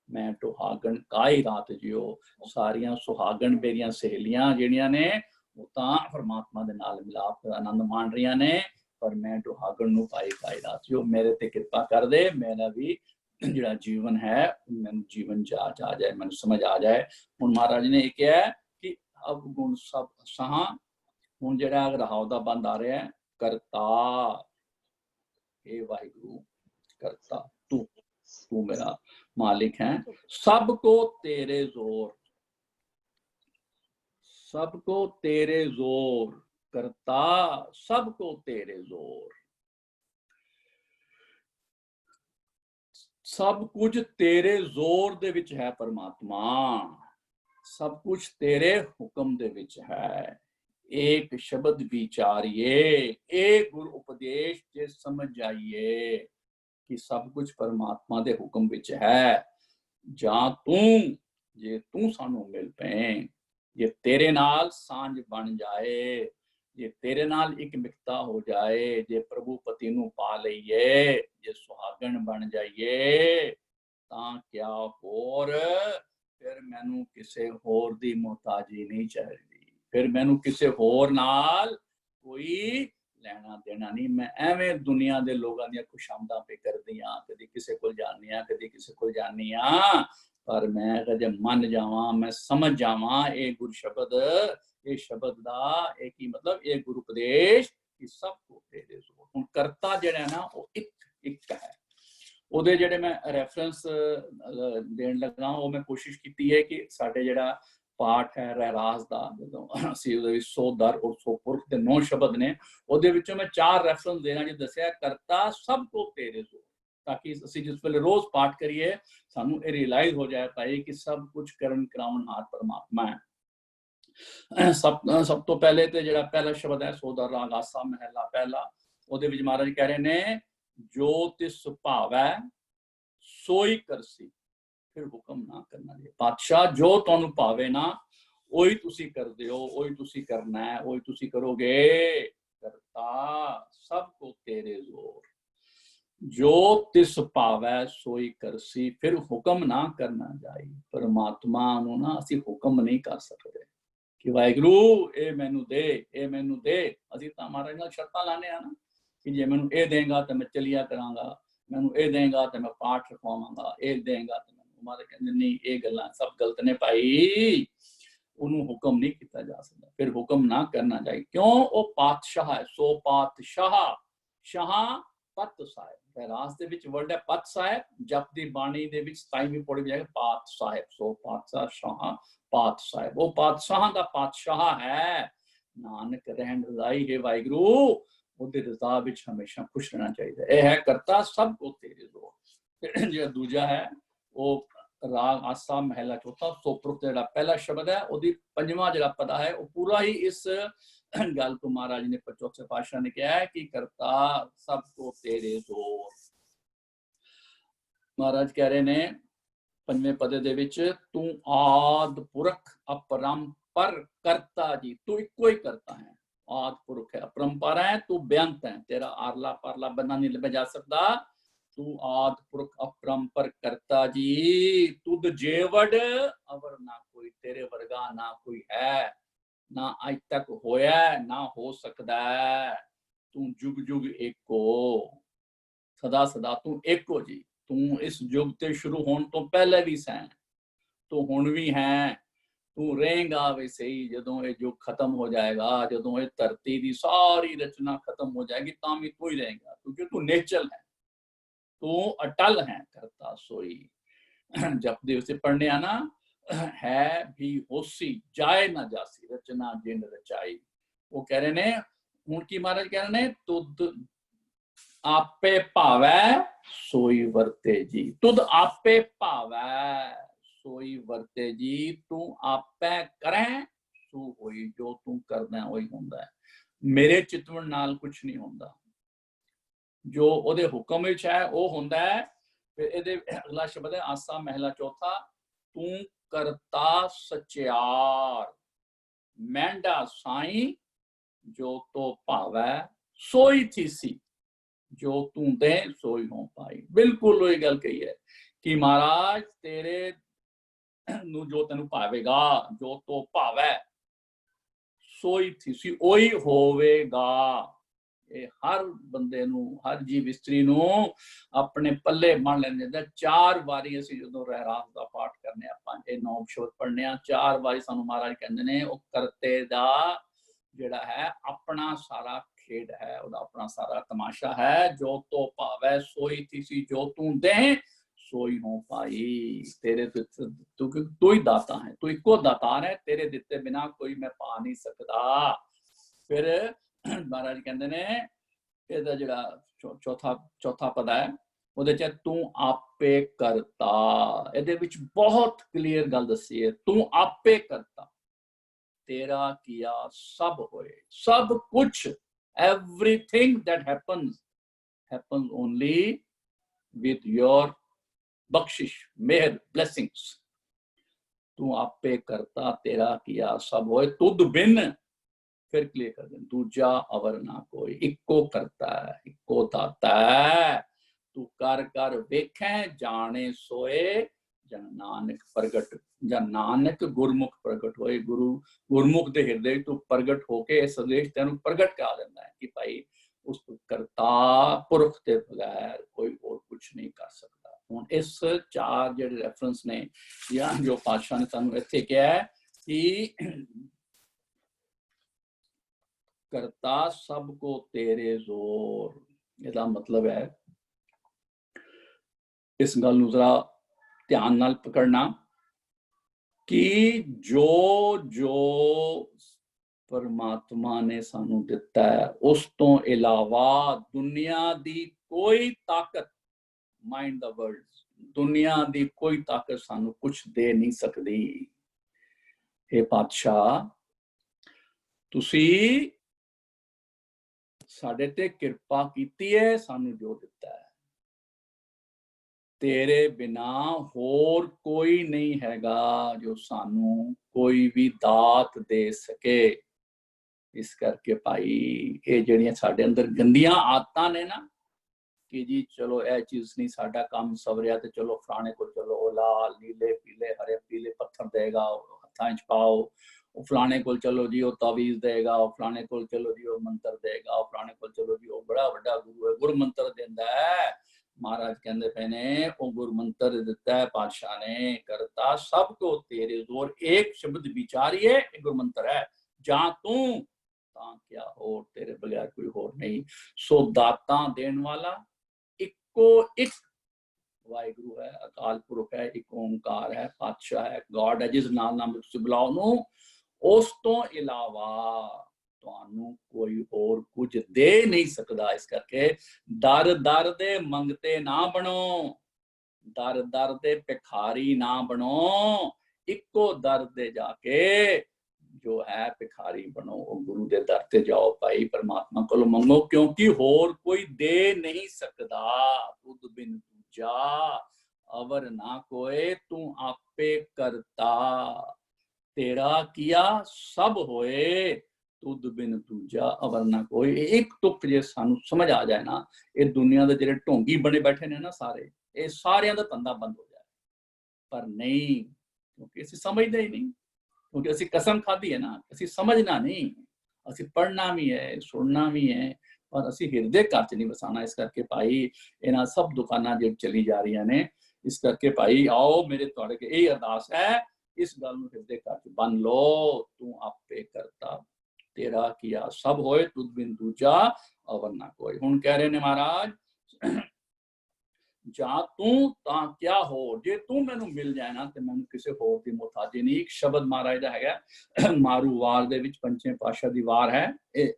ਮੈਂ ਸੁਹਾਗਣ ਕਾਈ ਰਾਤ ਜਿਓ। ਸਾਰੀਆਂ ਸੁਹਾਗਣ ਮੇਰੀਆਂ ਸਹੇਲੀਆਂ ਜਿਹੜੀਆਂ ਨੇ ਉਹ ਤਾਂ ਪਰਮਾਤਮਾ ਦੇ ਨਾਲ ਮਿਲਾਪ ਆਨੰਦ ਮਾਣ ਰਹੀਆਂ ਨੇ, ਪਰ ਮੈਂ ਸੁਹਾਗਣ ਨੂੰ ਪਾਈ ਕਾਈ ਰਾਤ ਜਿਓ। ਮੇਰੇ ਤੇ ਕਿਰਪਾ ਕਰ ਦੇ, ਮੇਰਾ ਵੀ ਜਿਹੜਾ ਜੀਵਨ ਹੈ ਮੈਨੂੰ ਜੀਵਨ ਚ ਆ ਜਾਏ, ਮੈਨੂੰ ਸਮਝ ਆ ਜਾਏ। ਹੁਣ ਮਹਾਰਾਜ ਨੇ ਇਹ ਕਿਹਾ ਕਿ ਅਵਗੁਣ ਸਭ ਸਹਾਂ। ਹੁਣ ਜਿਹੜਾ ਰਹਾਉ ਦਾ ਬੰਦ ਆ ਰਿਹਾ ਹੈ, ਕਰਤਾ ਇਹ ਵਾਹਿਗੁਰੂ करता, तू मेरा मालिक है। सबको तेरे जोर, सबको तेरे जोर करता, सबको तेरे जोर। सब कुछ तेरे जोर दे विच है परमात्मा, सब कुछ तेरे हुक्म दे विच है। एक शब्द विचारिए, एक गुरु उपदेश जे समझ जाइए कि सब कुछ परमात्मा दे हुक्म विच है। जां तू जे तू सानू मिल पे, जे तेरे नाल सांझ बन जाए, जे तेरे नाल एक मिकता हो जाए, जे प्रभु पति नू पा लईए, जे सुहागण बन जाइए, तां क्या होर फिर मैनू किसे होर दी मोहताजी नहीं चाहिदी, फिर मैनू किसे होर नाल कोई ਲੈਣਾ ਦੇਣਾ ਨਹੀਂ। ਮੈਂ ਐਵੇਂ ਦੁਨੀਆ ਦੇ ਲੋਕਾਂ ਦੀਆਂ ਖੁਸ਼ਾਮਦਾਂ ਪੇ ਕਰਦੀ ਹਾਂ, ਕਦੀ ਕਿਸੇ ਕੋਲ ਜਾਂਦੀ ਹਾਂ, ਕਦੀ ਕਿਸੇ ਕੋਲ ਜਾਂਦੀ ਹਾਂ, ਪਰ ਮੈਂ ਕਦੇ ਮੰਨ ਜਾਵਾਂ, ਮੈਂ ਸਮਝ ਜਾਵਾਂ ਇਹ ਗੁਰ ਸ਼ਬਦ, ਇਹ ਸ਼ਬਦ ਦਾ ਇਹ ਕੀ ਮਤਲਬ, ਇਹ ਗੁਰੂ ਉਪਦੇਸ਼ ਕਿ ਸਭ ਕੋ ਤੇਰੇ ਜ਼ੋਰ। ਹੁਣ ਕਰਤਾ ਜਿਹੜਾ ਨਾ ਉਹ ਇੱਕ ਹੈ। ਉਹਦੇ ਜਿਹੜੇ ਮੈਂ ਰੈਫਰੈਂਸ ਦੇਣ ਲੱਗਾ ਉਹ ਮੈਂ ਕੋਸ਼ਿਸ਼ ਕੀਤੀ ਹੈ ਕਿ ਸਾਡੇ ਜਿਹੜਾ ਪਾਠ ਹੈ ਰਹਿਰਾਸ ਦਾ, ਜਦੋਂ ਅਸੀਂ ਉਹਦੇ ਵਿੱਚ 100 ਦਰ ਔਰ 100 ਪੁਰਖ ਦੇ 9 ਸ਼ਬਦ ਨੇ, ਉਹਦੇ ਵਿੱਚੋਂ ਮੈਂ 4 ਰੈਫਰੈਂਸ ਦੇਣਾ ਜੀ ਦੱਸਿਆ, ਕਰਤਾ ਸਭ ਕੋ ਤੇਰੇ ਜ਼ੋਰ, ਤਾਂ ਕਿ ਅਸੀਂ ਜਿਸ ਵੇਲੇ ਰੋਜ਼ ਪਾਠ ਕਰੀਏ ਸਾਨੂੰ ਇਹ ਰਿਅਲਾਈਜ਼ ਹੋ ਜਾਏ ਭਾਈ ਕਿ ਸਭ ਕੁਝ ਕਰਨ ਕਰਾਉਣ ਹਾਰ ਪਰਮਾਤਮਾ ਹੈ। ਸਭ ਤੋਂ ਪਹਿਲੇ ਤੇ ਜਿਹੜਾ ਪਹਿਲਾ ਸ਼ਬਦ ਹੈ 100 ਦਰ ਰਾਗ ਆਸਾ ਮਹਿਲਾ ਪਹਿਲਾ, ਉਹਦੇ ਵਿੱਚ ਮਹਾਰਾਜ ਕਹਿ ਰਹੇ ਨੇ, ਜੋ ਤਿਸ ਭਾਵੈ ਸੋਈ ਕਰਸੀ, ਫਿਰ ਹੁਕਮ ਨਾ ਕਰਨਾ ਜੀ। ਪਾਤਸ਼ਾਹ ਜੋ ਤੁਹਾਨੂੰ ਭਾਵੇ ਨਾ ਉਹੀ ਤੁਸੀਂ ਕਰਦੇ ਹੋ, ਉਹੀ ਤੁਸੀਂ ਕਰਨਾ ਹੈ, ਉਹੀ ਤੁਸੀਂ ਕਰੋਗੇ। ਕਰਤਾ ਸਭ ਕੋ ਤੇਰੇ ਜ਼ੋਰ, ਜੋ ਤਿਸ ਭਾਵੈ ਸੋਈ ਕਰਸੀ, ਫਿਰ ਹੁਕਮ ਨਾ ਕਰਨਾ ਜਾਈ। ਪਰਮਾਤਮਾ ਨੂੰ ਨਾ ਅਸੀਂ ਹੁਕਮ ਨਹੀਂ ਕਰ ਸਕਦੇ ਕਿ ਵਾਹਿਗੁਰੂ ਇਹ ਮੈਨੂੰ ਦੇ, ਇਹ ਮੈਨੂੰ ਦੇ। ਅਸੀਂ ਤਾਂ ਮਹਾਰਾਜ ਨਾਲ ਸ਼ਰਤਾਂ ਲਾਣੇ ਆ ਨਾ ਕਿ ਜੇ ਮੈਨੂੰ ਇਹ ਦੇਗਾ ਤਾਂ ਮੈਂ ਚਲਿਆ ਕਰਾਂਗਾ, ਮੈਨੂੰ ਇਹ ਦੇਗਾ ਤਾਂ ਮੈਂ ਪਾਠ ਰਖਵਾਵਾਂਗਾ, ਇਹ ਦੇਗਾ ਤਾਂ ਮਾਰੇ ਕਹਿੰਦੇ ਨਹੀਂ, ਇਹ ਗੱਲਾਂ ਸਭ ਗਲਤ ਨੇ ਭਾਈ, ਉਹਨੂੰ ਹੁਕਮ ਨਹੀਂ ਕੀਤਾ ਜਾ ਸਕਦਾ, ਫਿਰ ਹੁਕਮ ਨਾ ਕਰਨਾ ਚਾਹੀਏ। ਕਿਉਂ? ਉਹ ਪਾਤਸ਼ਾਹ ਹੈ, ਸੋ ਪਾਤਸ਼ਾਹ, ਸ਼ਾਹ ਪਤ ਸਾਹਿਬ। ਰਹਿਰਾਸ ਦੇ ਵਿੱਚ ਵਰਡ ਹੈ ਪਤ ਸਾਹਿਬ, ਜਪ ਦੀ ਬਾਣੀ ਦੇ ਵਿੱਚ 27ਵੀਂ ਪੌੜੀ ਵਿੱਚ ਪਾਤ ਸਾਹਿਬ, ਸੋ ਪਾਤਸ਼ਾਹ ਸ਼ਾਹ ਪਾਤ ਸਾਹਿਬ। ਉਹ ਪਾਤਸ਼ਾਹਾਂ ਦਾ ਪਾਤਸ਼ਾਹ ਹੈ। ਨਾਨਕ ਰਹਿਣ ਰਜ਼ਾਈ ਹੈ ਵਾਹਿਗੁਰੂ, ਉਹਦੇ ਰਜ਼ਾ ਵਿੱਚ ਹਮੇਸ਼ਾ ਖੁਸ਼ ਰਹਿਣਾ ਚਾਹੀਦਾ। ਇਹ ਹੈ ਕਰਤਾ ਸਭ ਕੋ ਤੇਰੇ ਜ਼ੋਰ। ਜਿਹੜਾ ਦੂਜਾ ਹੈ ਉਹ ਰਾਗ ਆਸਾ ਮਹਿਲਾ ਚੌਥਾ, ਸੋਪਰੁਖ ਜਿਹੜਾ ਪਹਿਲਾ ਸ਼ਬਦ ਹੈ, ਉਹਦੀ 5ਵਾਂ ਜਿਹੜਾ ਪਦਾ ਹੈ ਉਹ ਪੂਰਾ ਹੀ ਇਸ ਗੱਲ ਤੋਂ ਮਹਾਰਾਜ ਨੇ ਚੌਥੇ ਪਾਤਸ਼ਾਹ ਨੇ ਕਿਹਾ ਹੈ ਕਿ ਕਰਤਾ ਸਭ ਕੋ ਤੇਰੇ ਜ਼ੋਰ। ਮਹਾਰਾਜ ਕਹਿ ਰਹੇ ਨੇ 5ਵੇਂ ਪਦੇ ਦੇ ਵਿੱਚ, ਤੂੰ ਆਦ ਪੁਰਖ ਅਪਰੰਪਰ ਕਰਤਾ ਜੀ, ਤੂੰ ਇੱਕੋ ਹੀ ਕਰਤਾ ਹੈ, ਆਦ ਪੁਰਖ ਹੈ, ਅਪਰੰਪਰ ਹੈ, ਤੂੰ ਬੇਅੰਤ ਹੈ, ਤੇਰਾ ਆਰਲਾ ਪਰਲਾ ਬੰਨਾ ਨਹੀਂ ਲੱਭਿਆ ਜਾ ਸਕਦਾ। ਤੂੰ ਆਦ ਪੁਰਖ ਅਪਰੰਪਰ ਕਰਤਾ ਜੀ, ਤੁਧ ਜੇਵੜ ਅਵਰ ਨਾ ਕੋਈ, ਤੇਰੇ ਵਰਗਾ ਨਾ ਕੋਈ ਹੈ, ਨਾ ਅੱਜ ਤੱਕ ਹੋਇਆ ਨਾ ਹੋ ਸਕਦਾ। ਤੂੰ ਜੁਗ ਜੁਗ ਏਕੋ, ਸਦਾ ਸਦਾ ਤੂੰ ਏਕੋ ਜੀ। ਤੂੰ ਇਸ ਯੁੱਗ ਤੇ ਸ਼ੁਰੂ ਹੋਣ ਤੋਂ ਪਹਿਲੇ ਵੀ ਸੈਂ, ਤੂੰ ਹੁਣ ਵੀ ਹੈ, ਤੂੰ ਰਹੇਗਾ ਵੀ ਸਹੀ। ਜਦੋਂ ਇਹ ਯੁੱਗ ਖਤਮ ਹੋ ਜਾਏਗਾ, ਜਦੋਂ ਇਹ ਧਰਤੀ ਦੀ ਸਾਰੀ ਰਚਨਾ ਖਤਮ ਹੋ ਜਾਏਗੀ, ਤਾਂ ਵੀ ਤੂੰ ਹੀ ਰਹੇਗਾ, ਕਿਉਂਕਿ ਤੂੰ ਨੇਚਰ ਹੈ, ਤੂੰ ਅਟਲ ਹੈ। ਕਰਤਾ ਸੋਈ ਜਪ ਦੇ ਉਸੇ ਪੜ੍ਹਨੇ ਆ ਨਾ, ਹੈ ਵੀ ਹੋਸੀ ਜਾਏ ਨਾ ਜਾਸੀ, ਰਚਨਾ ਜਿਨ ਰਚਾਈ। ਉਹ ਕਹਿ ਰਹੇ ਨੇ ਹੁਣ ਕੀ ਮਹਾਰਾਜ ਕਹਿ ਰਹੇ ਨੇ, ਤੁਧ आपे भावै सोई वर्ते जी। तुद आपे भावै सोई वर्ते जी। तू आपे करें सो होई। जो तू करदा वही हुंदा है। मेरे चितवन नाल कुछ नहीं हुंदा। जो ओदे हुक्म विच है वो हुंदा है। फिर इहदे अगला शब्द है आसा महला चौथा, तू करता सचियार मैंडा साईं जो तो भावै सोई थीसी। जो तू दे सोई हो पाई। बिल्कुल वही गल कही है कि महाराज तेरे जो तेन भावेगा, जो तो भावै सोई थीसी ओही होवेगा। ਇਹ हर बंदे ਨੂੰ, हर जीव इस्त्री ਨੂੰ ਆਪਣੇ ਪੱਲੇ ਬੰਨ ਲੈਂਦੇ ਨੇ। 4 ਵਾਰੀ ਅਸੀਂ ਜਦੋਂ ਰਹਿਰਾਸ ਦਾ ਪਾਠ ਕਰਨੇ ਆਪਾਂ ਇਹ 9 ਸ਼ਬਦ ਪੜ੍ਹਨੇ ਆ, 4 ਵਾਰੀ ਸਾਨੂੰ ਮਹਾਰਾਜ ਕਹਿੰਦੇ ਨੇ ਉਹ ਕਰਤੇ ਦਾ ਜਿਹੜਾ ਹੈ ਆਪਣਾ ਸਾਰਾ ਖੇਡ ਹੈ, ਉਹਦਾ ਆਪਣਾ ਸਾਰਾ ਤਮਾਸ਼ਾ ਹੈ। ਜੋ ਤੋ ਭਾਵੈ ਸੋਈ ਥੀਸੀ, ਜੋ ਤੂੰ ਦੇ सोई हो पाई। तेरे तू ही दाता है, तू इको दातार है, तेरे दिते बिना कोई मैं पा नहीं सकता। फिर महाराज कहते ने ਇਹਦਾ ਜਿਹੜਾ ਚੌਥਾ ਪਦ ਹੈ ਉਹਦੇ ਚ ਤੂੰ ਆਪੇ ਕਰਤਾ। ਇਹਦੇ ਵਿੱਚ ਬਹੁਤ ਕਲੀਅਰ ਗੱਲ ਦੱਸੀ ਹੈ, ਤੂੰ ਆਪੇ ਕਰਤਾ, ਤੇਰਾ ਕੀਆ ਸਭ ਹੋਏ। ਸਭ ਕੁਛ, everything that happens only with your बख्शिश, मेहर, blessings। तू आपे करता, तेरा किया सब होए, तुद बिन, फिर क्लियर कर दे, दूजा अवर ना कोई। इको करता है, इको दाता है। तू कर कर वेखे जाने सोए, जन नानक प्रगट, जन नानक गुरमुख प्रगट होए। गुरमुख दे हृदय तू प्रगट होके संदेश तेनू प्रगट करा देता है कि भाई उस करता पुरख के बगैर कोई और कुछ नहीं कर सकता। ਹੁਣ ਇਸ 4 ਜਿਹੜੇ ਰੈਫਰੈਂਸ ਨੇ ਜਾਂ ਜੋ ਪਾਤਸ਼ਾਹ ਨੇ ਸਾਨੂੰ ਇੱਥੇ ਕਿਹਾ ਹੈ ਕਿ ਕਰਤਾ ਸਭ ਕੋ ਤੇਰੇ ਜ਼ੋਰ। ਇਹਦਾ ਮਤਲਬ ਹੈ, ਇਸ ਗੱਲ ਨੂੰ ਜ਼ਰਾ ਧਿਆਨ ਨਾਲ ਪਕੜਨਾ ਕਿ ਜੋ ਜੋ परमात्मा ने सानू दिता है उस तो इलावा दुनिया दी कोई ताकत, माइंड द वर्ड्स, दुनिया दी कोई ताकत सानू कुछ दे नहीं सकती। हे पातशाह, तुसी साडे ते कृपा कीती है, सानू जो दिता है। तेरे बिना होर कोई नहीं हैगा जो सानू कोई भी दात दे सके। इस करके भाई ये जड़ियां साडे अंदर गंदियां आदतां ने ना कि जी चलो यह चीज नहीं साडा काम सवरिया तो चलो फलाने को चलो लाल नीले पीले हरे पीले पत्थर देगा हत्थां च पाओ, फलाने को चलो जी वो तावीज देगा, फलाने को चलो जी वो मंत्र देगा, फलाने को चलो जी वो बड़ा बड़ा गुरु है गुरु मंत्र देंदा है। महाराज कहते पे ने वो गुरु मंत्र दिता है पातशाह ने, करता सबको तेरे जोर। एक शब्द विचारिए गुरु मंत्र है, जा तू क्या हो, तेरे बगैर कोई होर नहीं। सो दाता देन वाला इको एक वाहिगुरु है, अकाल पुरख है, एक ओंकार है, पातशाह है, गॉड है, जिस नाम से बुलाओ नु। उस तो इलावा ਤੁਹਾਨੂੰ कोई और कुछ दे नहीं सकता। इस करके दर दर दे मंगते ना बनो, दर दर दे भिखारी ना बनो, इको दर दे जाके जो है भिखारी बनो। गुरु दे दर ते जाओ भाई, परमात्मा को मंगो, क्योंकि होर कोई दे नहीं सकता। तुद बिन दूजा अवर ना कोई, तू आपे करता, तेरा किया सब होए, तुद बिन दूजा अवर ना कोई। एक तुक जे सानू समझ आ जाए ना, ये दुनिया दे जेड़े ढोंगी बने बैठे ने ना सारे, ये सारियां दा धंधा बंद हो जाए। पर नहीं, क्योंकि असीं समझदे ही नहीं, क्योंकि असीं कसम खाधी है ना, असीं समझना नहीं, असीं पढ़ना भी है सुनना भी है, पर असीं हिरदे घर च नहीं बसाना। इस करके भाई इन्हां सब दुकानां जे चली जा रही ने, इस करके भाई आओ मेरे तुहाडे के यही अरदास है, इस गल नूं हिरदे घर च बन लो। तू आपे करता, तेरा किया सब होए, तुद बिन दूजा अवर ना कोई। हुण कह रहे ने महाराज ਜਾਂ ਤੂੰ ਤਾਂ ਕਿਆ ਹੋ, ਜੇ ਤੂੰ ਮੈਨੂੰ ਮਿਲ ਜਾਏ ਨਾ ਤੇ ਮੈਨੂੰ ਕਿਸੇ ਹੋਰ ਦੀ ਮੁਹਤਾਜੀ ਨਹੀਂ। ਇੱਕ ਸ਼ਬਦ ਮਹਾਰਾਜ ਦਾ ਹੈਗਾ ਮਾਰੂ ਵਾਰ ਦੇ ਵਿੱਚ, ਪੰਚਵੇਂ ਪਾਤਸ਼ਾਹ ਦੀ ਵਾਰ ਹੈ, ਇਹ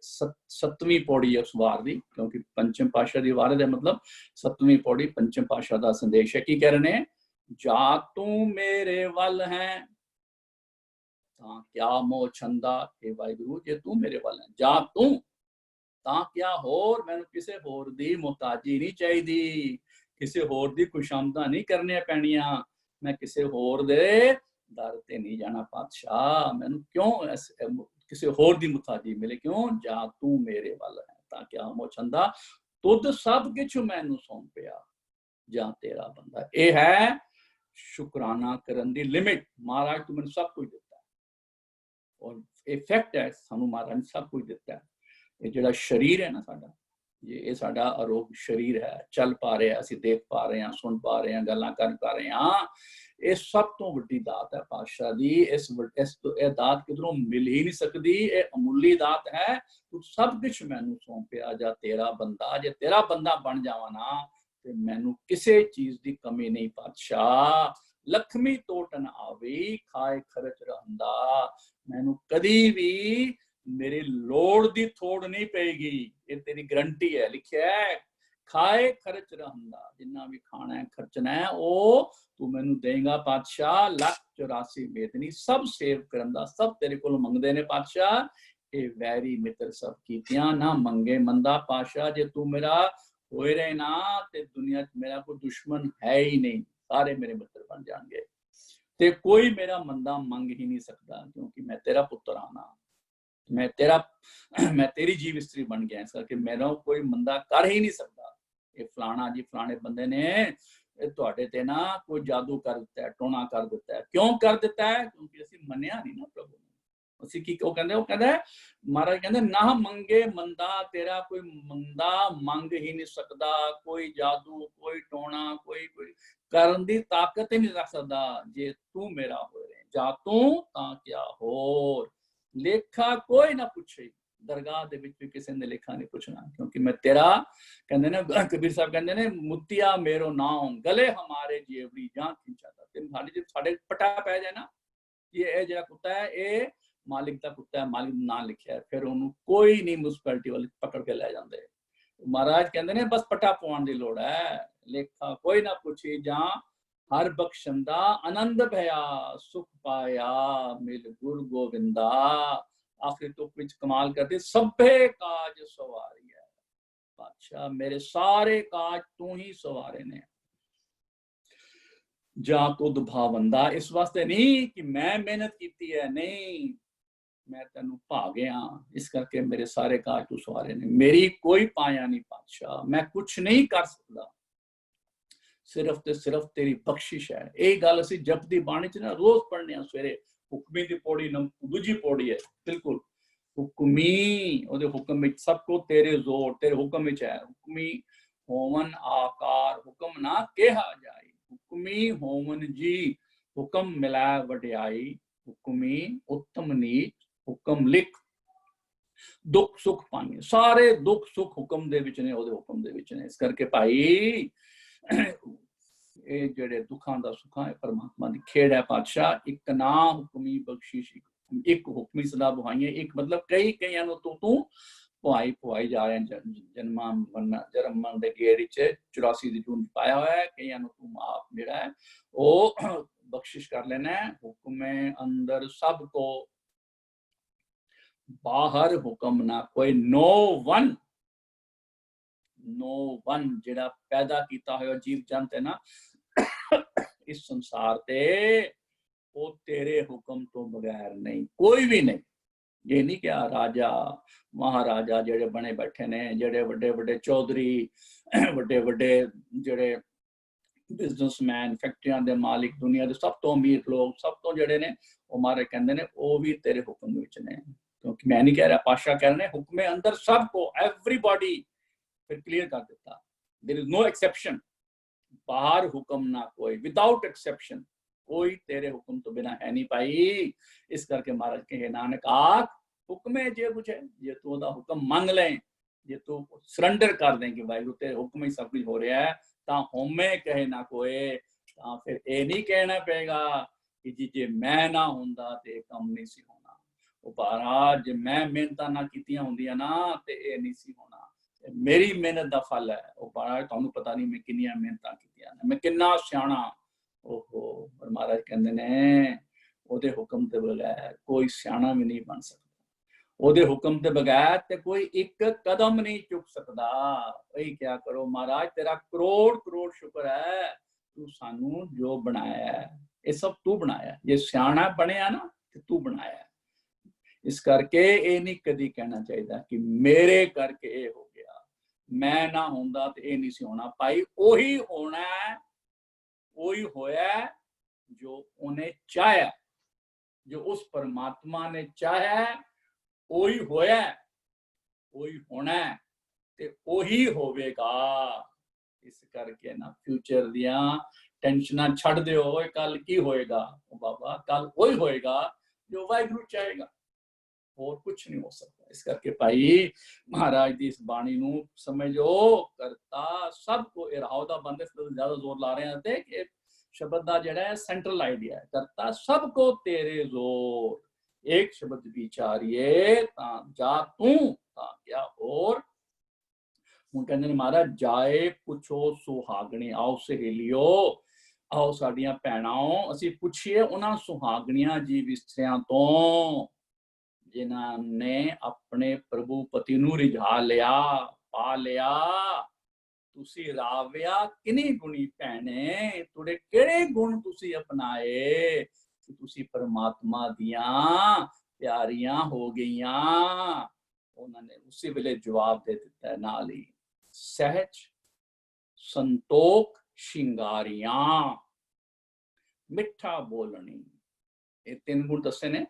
7ਵੀਂ ਪੌੜੀ ਹੈ ਉਸ ਵਾਰ ਦੀ, ਕਿਉਂਕਿ ਪੰਚਮ ਪਾਤਸ਼ਾਹ ਦੀ ਵਾਰ ਦਾ ਮਤਲਬ 7ਵੀਂ ਪੌੜੀ ਪੰਚਮ ਪਾਤਸ਼ਾਹ ਦਾ ਸੰਦੇਸ਼ ਹੈ। ਕੀ ਕਹਿ ਰਹੇ ਨੇ? ਜਾਂ ਤੂੰ ਮੇਰੇ ਵੱਲ ਹੈ ਤਾਂ ਕਿਆ ਮੋਹ ਛੰਦਾ, हे ਵਾਹਿਗੁਰੂ ਜੇ ਤੂੰ ਮੇਰੇ ਵੱਲ ਹੈ, ਜਾਂ ਤੂੰ ਤਾਂ ਕਿਆ ਹੋਰ, ਮੈਨੂੰ ਕਿਸੇ ਹੋਰ ਦੀ ਮੁਹਤਾਜੀ ਨਹੀਂ ਚਾਹੀਦੀ, ਕਿਸੇ ਹੋਰ ਦੀ ਖੁਸ਼ਾਮਦਾਂ ਨਹੀਂ ਕਰਨੀਆਂ ਪੈਣੀਆਂ, ਮੈਂ ਕਿਸੇ ਹੋਰ ਦੇ ਦਰ ਤੇ ਨਹੀਂ ਜਾਣਾ ਪਾਤਸ਼ਾਹ, ਮੈਨੂੰ ਕਿਉਂ ਕਿਸੇ ਹੋਰ ਦੀ ਮੁਹਤਾਜੀ ਮਿਲੇ, ਕਿਉਂ? ਜਾਂ ਤੂੰ ਮੇਰੇ ਵੱਲ ਹੈ ਤਾਂ ਕਿਆ ਮੋਹ ਛੰਦਾ, ਤੁਧ ਸਭ ਕੁਛ ਮੈਨੂੰ ਸੌਂਪਿਆ, ਜਾਂ ਤੇਰਾ ਬੰਦਾ। ਇਹ ਹੈ ਸ਼ੁਕਰਾਨਾ ਕਰਨ ਦੀ ਲਿਮਿਟ। ਮਹਾਰਾਜ ਤੂੰ ਮੈਨੂੰ ਸਭ ਕੁਝ ਦਿੱਤਾ ਔਰ ਇਫੈਕਟ ਹੈ, ਸਾਨੂੰ ਮਹਾਰਾਜ ਨੇ ਸਭ ਕੁਝ ਦਿੱਤਾ। ਇਹ ਜਿਹੜਾ ਸਰੀਰ ਹੈ ਨਾ ਸਾਡਾ, ਇਹ ਸਾਡਾ ਅਰੋਗ ਸਰੀਰ ਹੈ, ਚੱਲ ਪਾ ਰਿਹਾ, ਅਸੀਂ ਦੇਖ ਪਾ ਰਹੇ ਹਾਂ, ਸੁਣ ਪਾ ਰਹੇ ਹਾਂ, ਗੱਲਾਂ ਕਰ ਪਾ ਰਹੇ ਹਾਂ, ਇਹ ਸਭ ਤੋਂ ਵੱਡੀ ਦਾਤ ਹੈ ਪਾਤਸ਼ਾਹ ਦੀ। ਇਹ ਦਾਤ ਕਿਧਰੋਂ ਮਿਲ ਹੀ ਨਹੀਂ ਸਕਦੀ, ਇਹ ਅਮੁੱਲੀ ਦਾਤ ਹੈ। ਤੂੰ ਸਭ ਕੁਛ ਮੈਨੂੰ ਸੌਂਪਿਆ, ਜਾਂ ਤੇਰਾ ਬੰਦਾ, ਜੇ ਤੇਰਾ ਬੰਦਾ ਬਣ ਜਾਵਾਂ ਨਾ ਤੇ ਮੈਨੂੰ ਕਿਸੇ ਚੀਜ਼ ਦੀ ਕਮੀ ਨਹੀਂ ਪਾਤਸ਼ਾਹ। ਲਖਮੀ ਟੋਟ ਨਾ ਆਵੇ, ਖਾਏ ਖਰਚ ਰਹਿੰਦਾ, ਮੈਨੂੰ ਕਦੀ ਵੀ ਮੇਰੀ ਲੋੜ ਦੀ ਥੋੜ ਨਹੀਂ ਪਏਗੀ, ਇਹ ਤੇਰੀ ਗਰੰਟੀ ਹੈ। ਲਿਖਿਆ ਹੈ ਖਾਏ ਖਰਚ ਰਹਿੰਦਾ, ਜਿੰਨਾ ਵੀ ਖਾਣਾ ਹੈ ਖਰਚਣਾ ਹੈ ਉਹ ਤੂੰ ਮੈਨੂੰ ਦੇਗਾ ਪਾਤਸ਼ਾਹ। 184 ਮੇਦਨੀ ਸਭ ਸੇਵ ਕਰਨ ਦਾ, ਸਭ ਤੇਰੇ ਕੋਲ ਮੰਗਦੇ ਨੇ ਪਾਤਸ਼ਾਹ। ਇਹ ਵੈਰੀ ਮਿੱਤਰ ਸਭ ਕੀਤਿਆਂ ਨਾ ਮੰਗੇ ਮੰਦਾ ਪਾਤਸ਼ਾਹ, ਜੇ ਤੂੰ ਮੇਰਾ ਹੋਏ ਰਹੇ ਨਾ ਤੇ ਦੁਨੀਆ 'ਚ ਮੇਰਾ ਕੋਈ ਦੁਸ਼ਮਣ ਹੈ ਹੀ ਨਹੀਂ, ਸਾਰੇ ਮੇਰੇ ਮਿੱਤਰ ਬਣ ਜਾਣਗੇ ਤੇ ਕੋਈ ਮੇਰਾ ਮੰਦਾ ਮੰਗ ਹੀ ਨਹੀਂ ਸਕਦਾ, ਕਿਉਂਕਿ ਮੈਂ ਤੇਰਾ ਪੁੱਤਰ ਆਣਾ, ਮੈਂ ਤੇਰੀ ਜੀਵ ਇਸਤਰੀ ਬਣ ਗਿਆ, ਇਸ ਕਰਕੇ ਮੇਰਾ ਕੋਈ ਮੰਦਾ ਕਰ ਹੀ ਨਹੀਂ ਸਕਦਾ। ਇਹ ਫਲਾਣਾ ਜੀ ਫਲਾਣੇ ਬੰਦੇ ਨੇ ਇਹ ਤੁਹਾਡੇ ਤੇ ਨਾ ਕੋਈ ਜਾਦੂ ਕਰ ਦਿੱਤਾ ਹੈ, ਟੋਣਾ ਕਰ ਦਿੱਤਾ ਹੈ। ਕਿਉਂ ਕਰ ਦਿੱਤਾ ਹੈ? ਕਿਉਂਕਿ ਅਸੀਂ ਮੰਨਿਆ ਨਹੀਂ ਨਾ ਪ੍ਰਭੂ ਨੂੰ। ਅਸੀਂ ਕੀ ਉਹ ਕਹਿੰਦਾ ਮਹਾਰਾਜ ਕਹਿੰਦੇ ਨਾ ਮੰਗੇ ਮੰਦਾ, ਤੇਰਾ ਕੋਈ ਮੰਦਾ ਮੰਗ ਹੀ ਨਹੀਂ ਸਕਦਾ, ਕੋਈ ਜਾਦੂ, ਕੋਈ ਟੋਣਾ, ਕੋਈ ਕਰਨ ਦੀ ਤਾਕਤ ਹੀ ਨਹੀਂ ਰੱਖ ਸਕਦਾ, ਜੇ ਤੂੰ ਮੇਰਾ ਹੋਏ। ਜਾਂ ਤੂੰ ਤਾਂ ਕਿਆ ਹੋਰ, ਲੇਖਾ ਕੋਈ ਨਾ ਪੁੱਛੇ, ਦਰਗਾਹ ਦੇ ਵਿੱਚ ਵੀ ਕਿਸੇ ਨੇ ਲੇਖਾ ਨਹੀਂ ਪੁੱਛਣਾ, ਕਿਉਂਕਿ ਮੈਂ ਤੇਰਾ, ਕਹਿੰਦੇ ਨੇ ਕਬੀਰ ਸਾਹਿਬ ਕਹਿੰਦੇ ਨੇ, ਮੁੱਤੀਆ ਮੇਰੋ ਨਾਮ ਗਲੇ ਹਮਾਰੇ ਜੇਵੜੀ ਜਾਂ ਖਿੰਚਾਦਾ। ਤੇ ਸਾਡੇ ਪਟਾ ਪੈ ਜਾਏ ਨਾ ਇਹ ਜਿਹੜਾ ਕੁੱਤਾ ਹੈ ਇਹ ਮਾਲਿਕ ਦਾ ਕੁੱਤਾ ਹੈ, ਮਾਲਿਕ ਦਾ ਨਾਂ ਲਿਖਿਆ, ਫਿਰ ਉਹਨੂੰ ਕੋਈ ਨਹੀਂ ਮੁਨਸਿਪੈਲਿਟੀ ਵਾਲੇ ਪਕੜ ਕੇ ਲੈ ਜਾਂਦੇ। ਮਹਾਰਾਜ ਕਹਿੰਦੇ ਨੇ ਬਸ ਪਟਾ ਪਾਉਣ ਦੀ ਲੋੜ ਹੈ, ਲੇਖਾ ਕੋਈ ਨਾ ਪੁੱਛੇ, ਜਾਂ ਹਰ ਬਖਸ਼ਣ ਦਾ ਆਨੰਦ ਭਇਆ, ਸੁਖ ਪਾਇਆ ਮਿਲ ਗੁਰ ਗੋਬਿੰਦਾ। ਆਖਿਰ ਤੁਕ ਵਿੱਚ ਕਮਾਲ ਕਰਦੇ, ਸਭੇ ਕਾਜ ਸਵਾਰੀ ਹੈ ਪਾਤਸ਼ਾਹ, ਮੇਰੇ ਸਾਰੇ ਕਾਜ ਤੂੰ ਹੀ ਸਵਾਰੇ ਨੇ। ਜਾਂ ਤੁਧ ਭਾਵੰਦਾ, ਇਸ ਵਾਸਤੇ ਨਹੀਂ ਕਿ ਮੈਂ ਮਿਹਨਤ ਕੀਤੀ ਹੈ, ਨਹੀਂ, ਮੈਂ ਤੈਨੂੰ ਭਾ ਗਿਆ, ਇਸ ਕਰਕੇ ਮੇਰੇ ਸਾਰੇ ਕਾਜ ਤੂੰ ਸਵਾਰੇ ਨੇ। ਮੇਰੀ ਕੋਈ ਪਾਇਆ ਨਹੀਂ ਪਾਤਸ਼ਾਹ, ਮੈਂ ਕੁਛ ਨਹੀਂ ਕਰ ਸਕਦਾ, ਸਿਰਫ ਤੇ ਸਿਰਫ ਤੇਰੀ ਬਖਸ਼ਿਸ਼ ਹੈ। ਇਹ ਗੱਲ ਅਸੀਂ ਜਪਦੀ ਬਾਣੀ 'ਚ ਨਾ ਰੋਜ਼ ਪੜ੍ਹਨੇ ਆ ਸਵੇਰੇ। ਹੁਕਮੀ ਦੀ ਪੌੜੀ ਦੂਜੀ ਪੌੜੀ ਹੈ, ਬਿਲਕੁਲ ਹੁਕਮੀ, ਉਹਦੇ ਹੁਕਮ ਵਿੱਚ ਸਭ ਕੋ ਤੇਰੇ ਜ਼ੋਰ, ਤੇਰੇ ਹੁਕਮ ਵਿੱਚ ਹੈ। ਹੁਕਮੀ ਹੋਵਨ ਆਕਾਰ, ਹੁਕਮ ਨਾ ਕਿਹਾ ਜਾਏ, ਹੁਕਮੀ ਹੋਵਨ ਜੀ, ਹੁਕਮ ਮਿਲਾ ਵਡਿਆਈ, ਹੁਕਮੀ ਉੱਤਮ ਨੀਚ, ਹੁਕਮ ਲਿਖ ਦੁੱਖ ਸੁੱਖ ਪਾਣੀ, ਸਾਰੇ ਦੁੱਖ ਸੁੱਖ ਹੁਕਮ ਦੇ ਵਿੱਚ ਨੇ, ਉਹਦੇ ਹੁਕਮ ਦੇ ਵਿੱਚ ਨੇ। ਇਸ ਕਰਕੇ ਭਾਈ ਇਹ ਜਿਹੜੇ ਦੁੱਖਾਂ ਦਾ ਸੁੱਖਾਂ ਹੈ ਪਰਮਾਤਮਾ ਦੀ ਖੇਡ ਹੈ ਪਾਤਸ਼ਾਹ। ਇੱਕ ਨਾ ਹੁਕਮੀ ਬਖਸ਼ਿਸ਼, ਇੱਕ ਹੁਕਮੀ ਸਦਾ ਬੁਹਾਈਆਂ, ਇੱਕ ਮਤਲਬ ਕਈਆਂ ਨੂੰ ਤੂੰ ਪੁਆਈ ਜਾ ਰਹੇ, ਜਨਮਾਂ ਜਨਮ ਮਰਨ ਦੇ ਗੇੜ ਵਿੱਚ 84 ਦੀ ਜੂਨ ਪਾਇਆ ਹੋਇਆ ਹੈ। ਕਈਆਂ ਨੂੰ ਤੂੰ ਮਾਫ ਜਿਹੜਾ ਹੈ ਉਹ ਬਖਸ਼ਿਸ਼ ਕਰ ਲੈਣਾ। ਹੁਕਮੇ ਅੰਦਰ ਸਭ ਕੋ, ਬਾਹਰ ਹੁਕਮ ਨਾ ਕੋਈ, ਨੋ ਵਨ ਜਿਹੜਾ ਪੈਦਾ ਕੀਤਾ ਹੋਇਆ ਜੀਵ ਜੰਤ ਹੈ ਨਾ ਇਸ ਸੰਸਾਰ ਤੇ, ਉਹ ਤੇਰੇ ਹੁਕਮ ਤੋਂ ਬਗੈਰ ਨਹੀਂ, ਕੋਈ ਵੀ ਨਹੀਂ। ਇਹ ਨਹੀਂ ਕਿਹਾ ਰਾਜਾ ਮਹਾਰਾਜਾ ਜਿਹੜੇ ਬਣੇ ਬੈਠੇ ਨੇ, ਜਿਹੜੇ ਵੱਡੇ ਵੱਡੇ ਚੌਧਰੀ, ਵੱਡੇ ਵੱਡੇ ਜਿਹੜੇ ਬਿਜ਼ਨਸਮੈਨ, ਫੈਕਟਰੀਆਂ ਦੇ ਮਾਲਿਕ, ਦੁਨੀਆ ਦੇ ਸਭ ਤੋਂ ਅਮੀਰ ਲੋਕ, ਸਭ ਤੋਂ ਜਿਹੜੇ ਨੇ ਉਹ ਮਾਰੇ ਕਹਿੰਦੇ ਨੇ ਉਹ ਵੀ ਤੇਰੇ ਹੁਕਮ ਵਿੱਚ ਨੇ। ਕਿਉਂਕਿ ਮੈਂ ਨਹੀਂ ਕਹਿ ਰਿਹਾ, ਪਾਤਸ਼ਾਹ ਕਹਿ ਰਹੇ ਨੇ ਹੁਕਮੇ ਅੰਦਰ ਸਭ को, एवरीबॉडी। फिर क्लियर कर देता, देयर इज नो एक्सेप्शन, बाहर हुक्म ना कोई, विदाउट एक्सेप्शन, कोई तेरे हुक्म तो बिना है नहीं पाई। इस करके महाराज कहे नानक आख हुक्मे जे बुझे, जे तू ओदा हुक्म मंग ले जे तू सरैंडर कर दें कि वाहिगुरू तेरे हुक्म ही सब कुछ हो रहा है, तो होमे कहे ना कोई, तो फिर ये नहीं कहना पेगा कि जी जे मैं ना हुंदा ते काम नहीं सी होना। वो महाराज जे मैं मेहनत ना कीतियां हुंदियां ना ते ये नहीं सी होना, मेरी मेहनत दा फल है। वो महाराज तुहानू पता नहीं मैं किन्नियां मेहनतां कीतियां ने, मैं किन्ना सियाणा। ओहो, पर महाराज कहंदे ने ओदे हुक्म ते बगैर कोई सियाणा भी नहीं बन सकता, ओदे हुक्म ते बगैर ते कोई एक कदम नहीं चुक सकता। वही क्या करो महाराज, तेरा करोड़ करोड़ शुक्र है, तू सानू जो बनाया है ये सब तू बनाया, ये सियाणा बनया ना ते तू बनाया। इस करके ये नहीं कदी कहना चाहिए कि मेरे करके ये हो गया, मैं ना होंदा ते ये नहीं सी होना। भाई वही होना है, वही होया जो उन्हें चाहा, जो उस परमात्मा ने चाहा वही होया, वही होना ते वही होवेगा। इस करके ना फ्यूचर दिया टेंशन छड़ दियो, कल की होएगा बाबा, कल वही होएगा जो वाहिगुरू चाहेगा, और कुछ नहीं हो सकता। इस करके भाई महाराज की इस बाणी नू समझो, करता सबको राहो दा बंदे ज्यादा जोर ला रहे हैं कि शब्द का जड़ा है सेंट्रल आइडिया है, करता सबको तेरे जोर, एक शब्द विचारिए ता जा तू ता क्या और। ਹੁਣ ਕਹਿੰਦੇ ਨੇ ਮਹਾਰਾਜ ਜਾਏ ਪੁੱਛੋ ਸੁਹਾਗਣੀ, ਆਓ ਸਹੇਲਿਓ, ਆਓ ਸਾਡੀਆਂ ਭੈਣਾਂ, ਅਸੀਂ ਪੁੱਛੀਏ ਉਹਨਾਂ ਸੁਹਾਗਣੀਆਂ ਜੀ ਵਿਸਤਰਿਆਂ ਤੋਂ ਜਿਨ੍ਹਾਂ ਨੇ ਆਪਣੇ ਪ੍ਰਭੂ ਪਤੀ ਨੂੰ ਰਿਝਾ ਲਿਆ, ਪਾ ਲਿਆ। ਤੁਸੀਂ ਰਾਵਿਆ ਕਿਨੀ ਗੁਣੀ ਭੈਣੇ, ਤੁਹਾਡੇ ਕਿਹੜੇ ਗੁਣ ਤੁਸੀਂ ਅਪਣਾਏ ਕਿ ਤੁਸੀਂ ਪਰਮਾਤਮਾ ਦੀਆਂ ਪਿਆਰੀਆਂ ਹੋ ਗਈਆਂ। ਉਹਨਾਂ ਨੇ ਉਸੇ ਵੇਲੇ ਜਵਾਬ ਦੇ ਦਿੱਤਾ ਹੈ ਨਾਲ ਹੀ, सहज संतोख शिंगारियां, मिठा बोलनी। ये 3 गुण दसे ने।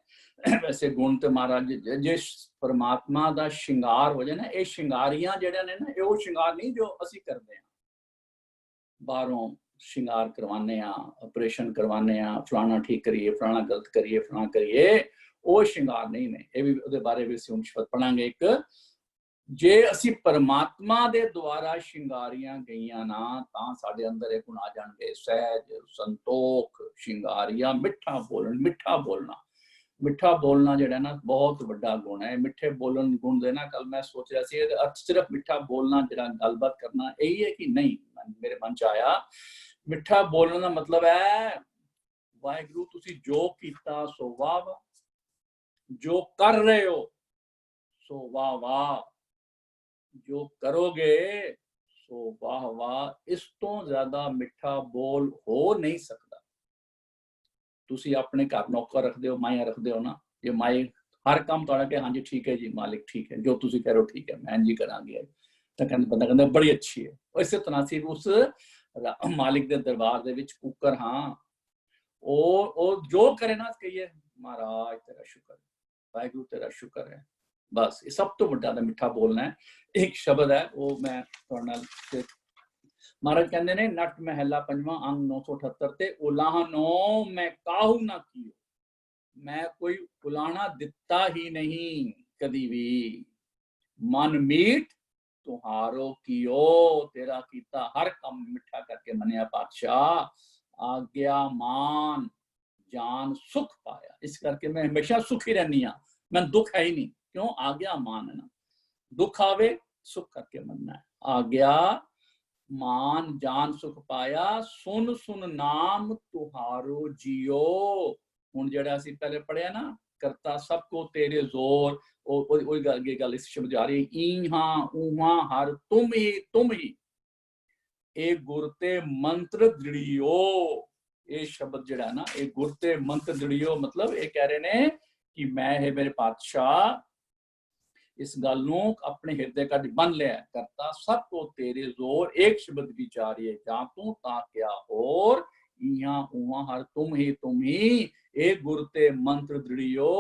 वैसे गुण तो महाराज जिस परमात्मा दा शिंगार हो जाए ना, ये शिंगारियां जेड़े ने ना, ये वो शिंगार नहीं जो असी करते हैं, बाहरों शिंगार करवाने, ऑपरेशन करवाने, फलाना ठीक करिए, फलाना गलत करिए, फलाना करिए, वो शिंगार नहीं ने। ये भी उहदे बारे में हम शब्द पढ़ांगे। एक जे असी परमात्मा दे द्वारा शिंगारियां गईयां ना, तां साडे अंदर एक गुण आ जाणगे, सहज संतोख शिंगारियां, मिठा बोलना। मिठा बोलना, मिठा बोलना जेड़ा ना बहुत बड़ा गुण है। मिठे बोलन गुण दे ना, कल मैं सोच रहा सी अर्थ सिर्फ मिठा बोलना जेड़ा गलबात करना यही है कि नहीं, मेरे मन च आया मिठा बोलने का मतलब है वाहिगुरू तुसी जो कीता सो वाह वाह, जो कर रहे हो सो वाह वाह, जो करोगे सो वाह वाह। इस तो ज्यादा मिठा बोल हो नहीं सकता। तुसी अपने घर नौकर रखते हो, माया रखते हो ना, ये माई हर काम तुहाडा के हाँ जी ठीक है जी मालिक ठीक है, जो तुसी कह रहे हो ठीक है, मैं जी करांगी। तो कहंदा बंदा कहंदा बड़ी अच्छी है। इस तरह से उस मालिक दे दरबार दे विच कुकर, हाँ ओ जो करे ना कहिए महाराज तेरा शुक्र है, वाहिगुरू तेरा शुक्र है। बस ये सब तो बड़ा मिठा बोलना है। एक शब्द है वो मैं महाराज कहते ने, नट महला पंजवा अंग 978 ते उलाहनो मैं काहू ना कियो, मैं कोई उलाहना दिता ही नहीं कदी भी। मन मीठ तुहारो कियो, तेरा कीता हर काम मिठा करके मनिया पातशाह। आज्ञा मान जान सुख पाया, इस करके मैं हमेशा सुखी रहनी हाँ, मैं दुख है ही नहीं। क्यों? आज्ञा मान है ना, दुख आवे सुख करके मनना है। आज्ञा मान जान सुख पाया, सुन सुन नाम तुहारो जियो। हुण जेड़ा असीं पहले पढ़िया ना, करता सबको तेरे जोर, ओही गल इस शब्द आ रही, ईहां ऊहां हर तुम ही ए गुरते मंत्र दृढ़ियो। ये शब्द जेड़ा ना, ये गुरते मंत्र दृढ़ियो मतलब ये कह रहे ने कि मैं है मेरे पातशाह, इस गल नू अपने हृदय का बन लिया। करता सबको तेरे जोर, एक शब्द विचारिए जा तू ता क्या और। इहां उहां हर तुम ही ए गुरते मंत्र दृढ़ियो।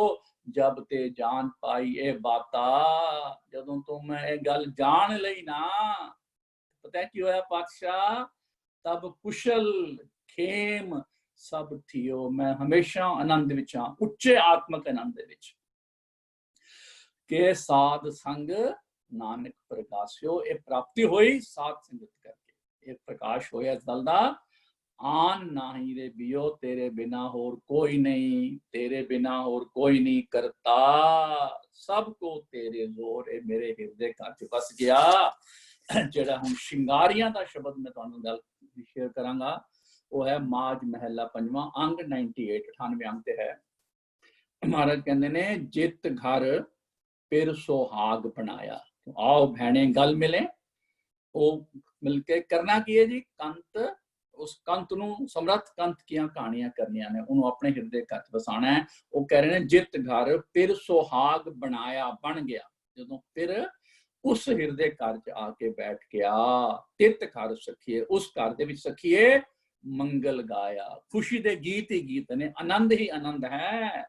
जब ते जान पाई ए बाता, जदों तुम ये गल जान लई ना, पता है की होया पातशाह, तब कुशल खेम सब थियो। मैं हमेशा आनंद विच हां, उच्चे आत्मक आनंद विच के साध संग नानक प्रकाशियो, ये प्राप्ति हुई साध संगत करके, ये प्रकाश होया इस दल दा। आन नाही रे बियो तेरे बिना होर कोई नहीं, तेरे बिना होर कोई नहीं करता, सबको तेरे जोर, ये मेरे हिरदे घर च बस गया। ਜਿਹੜਾ ਹੁਣ ਸ਼ਿੰਗਾਰੀਆਂ ਦਾ ਸ਼ਬਦ ਮੈਂ ਤੁਹਾਨੂੰ ਗੱਲ ਸ਼ੇਅਰ ਕਰਾਂਗਾ, ਉਹ ਹੈ ਮਾਜ ਮਹਿਲਾ ਪੰਜਵਾਂ, ਅੰਗ 98 98 ਅੰਗ ਤੇ ਹੈ। ਮਹਾਰਾਜ ਕਹਿੰਦੇ ਨੇ ਜਿਤ ਘਰ ਫਿਰ ਸੁਹਾਗ ਬਣਾਇਆ। आओ भैने गल मिले, वो मिलके करना की है जी, कंत, उस कंत नू समर्थ कंत किया कहानियां करनियां ने, उन्होंने अपने हृदय घर बसाना है। वो कह रहे हैं जित घर फिर सुहाग बनाया, बन गया, जो फिर उस हृदय घर च आके बैठ गया। तित घर सखिए, उस घर दे विच सखिए मंगल गाया, खुशी दे गीत ही गीत ने, आनंद ही आनंद है।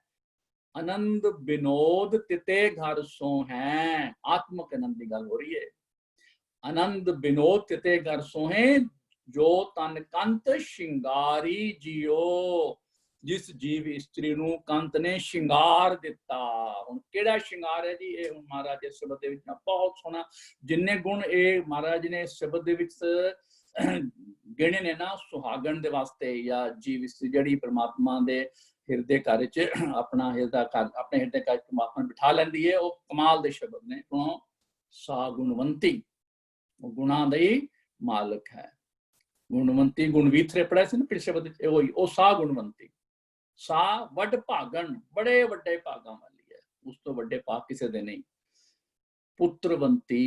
आनंद विनोद तिते घर सो है, आत्मक आनंद की गल हो रही है। आनंद विनोद तिते घर सो है, जो तन कंत शिंगारी जियो, जिस जीव स्त्री नू कंत ने शिंगार दिता। हुण केड़ा शिंगार है जी, ये हुण महाराज इस शब्द दे विच बहुत सोहना जिन्ने गुण ये महाराज ने इस शब्द दे विच गिणे ने ना, सुहागण दे वास्ते या जीव स्त्री जिहड़ी परमात्मा दे हिरदे घर च अपना हृदय घर, अपने हृदय घर परमात्मा बिठा लैंदी है, वो कमाल दे शब्द ने। तो सा गुणवंती, वो गुणा दी मालक है। गुणवंती गुण वीथरे पढ़े से ना पिछले शब्द, वो सा गुणवंती, सा वड भागन, बड़े वड्डे भागां वाली है, उस तो वड्डे भाग किसी दे नहीं। पुत्रवंती,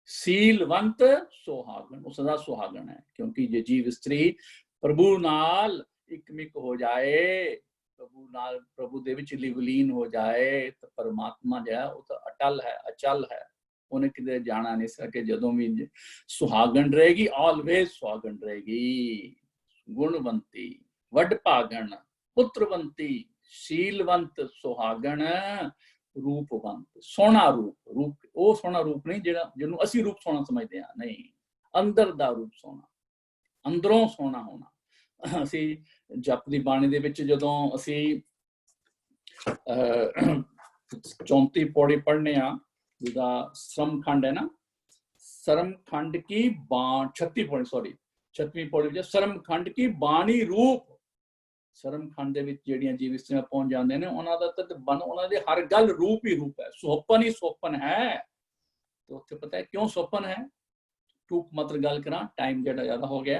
सीलवंत सुहागन, वो सदा सुहागन है, क्योंकि जे जीव स्त्री प्रभु नाल इकमिक हो जाए, प्रभु नाल प्रभु दे विच विलीन हो जाए, तो परमात्मा जो है वो तो अटल है, अचल है, उन्हें किधर जाना नहीं सके। जदों भी सुहागन रहेगी, ऑलवेज सुहागन रहेगी। गुणवंती, वडभागन, पुत्रवंती, शीलवंत, सुहागन, रूपवंत, सोना रूप, रूप वो सोना रूप नहीं जिहड़ा जिन्हों असी रूप सोना समझते हैं, नहीं, अंदर दा रूप सोना, अंदरों सोना होना। ਅਸੀਂ ਜਪਦੀ ਬਾਣੀ ਦੇ ਵਿੱਚ ਜਦੋਂ ਅਸੀਂ 34 पौड़ी पढ़ने आ, ਜਿਹਦਾ ਸਰਮਖੰਡ ਹੈ ਨਾ, ਸਰਮਖੰਡ की 36 पौड़ी, सॉरी 36ਵੀਂ पौड़ी ਵਿੱਚ ਸਰਮਖੰਡ की ਬਾਣੀ रूप। ਸਰਮਖੰਡ ਦੇ ਵਿੱਚ ਜਿਹੜੀਆਂ ਜੀਵ ਇਸਤਰੀਆਂ ਪਹੁੰਚ ਜਾਂਦੇ ਨੇ, ਉਹਨਾਂ ਦਾ ਤਾਂ ਬਨ, ਉਹਨਾਂ ਦੇ ਹਰ ਗੱਲ रूप ही रूप है, ਸੁਹੱਪਨ ही ਸੁਹੱਪਨ है। तो ਉੱਥੇ पता है क्यों ਸੁਹੱਪन है, टूक मात्र गल करा, टाइम जेड़ा ज्यादा हो गया।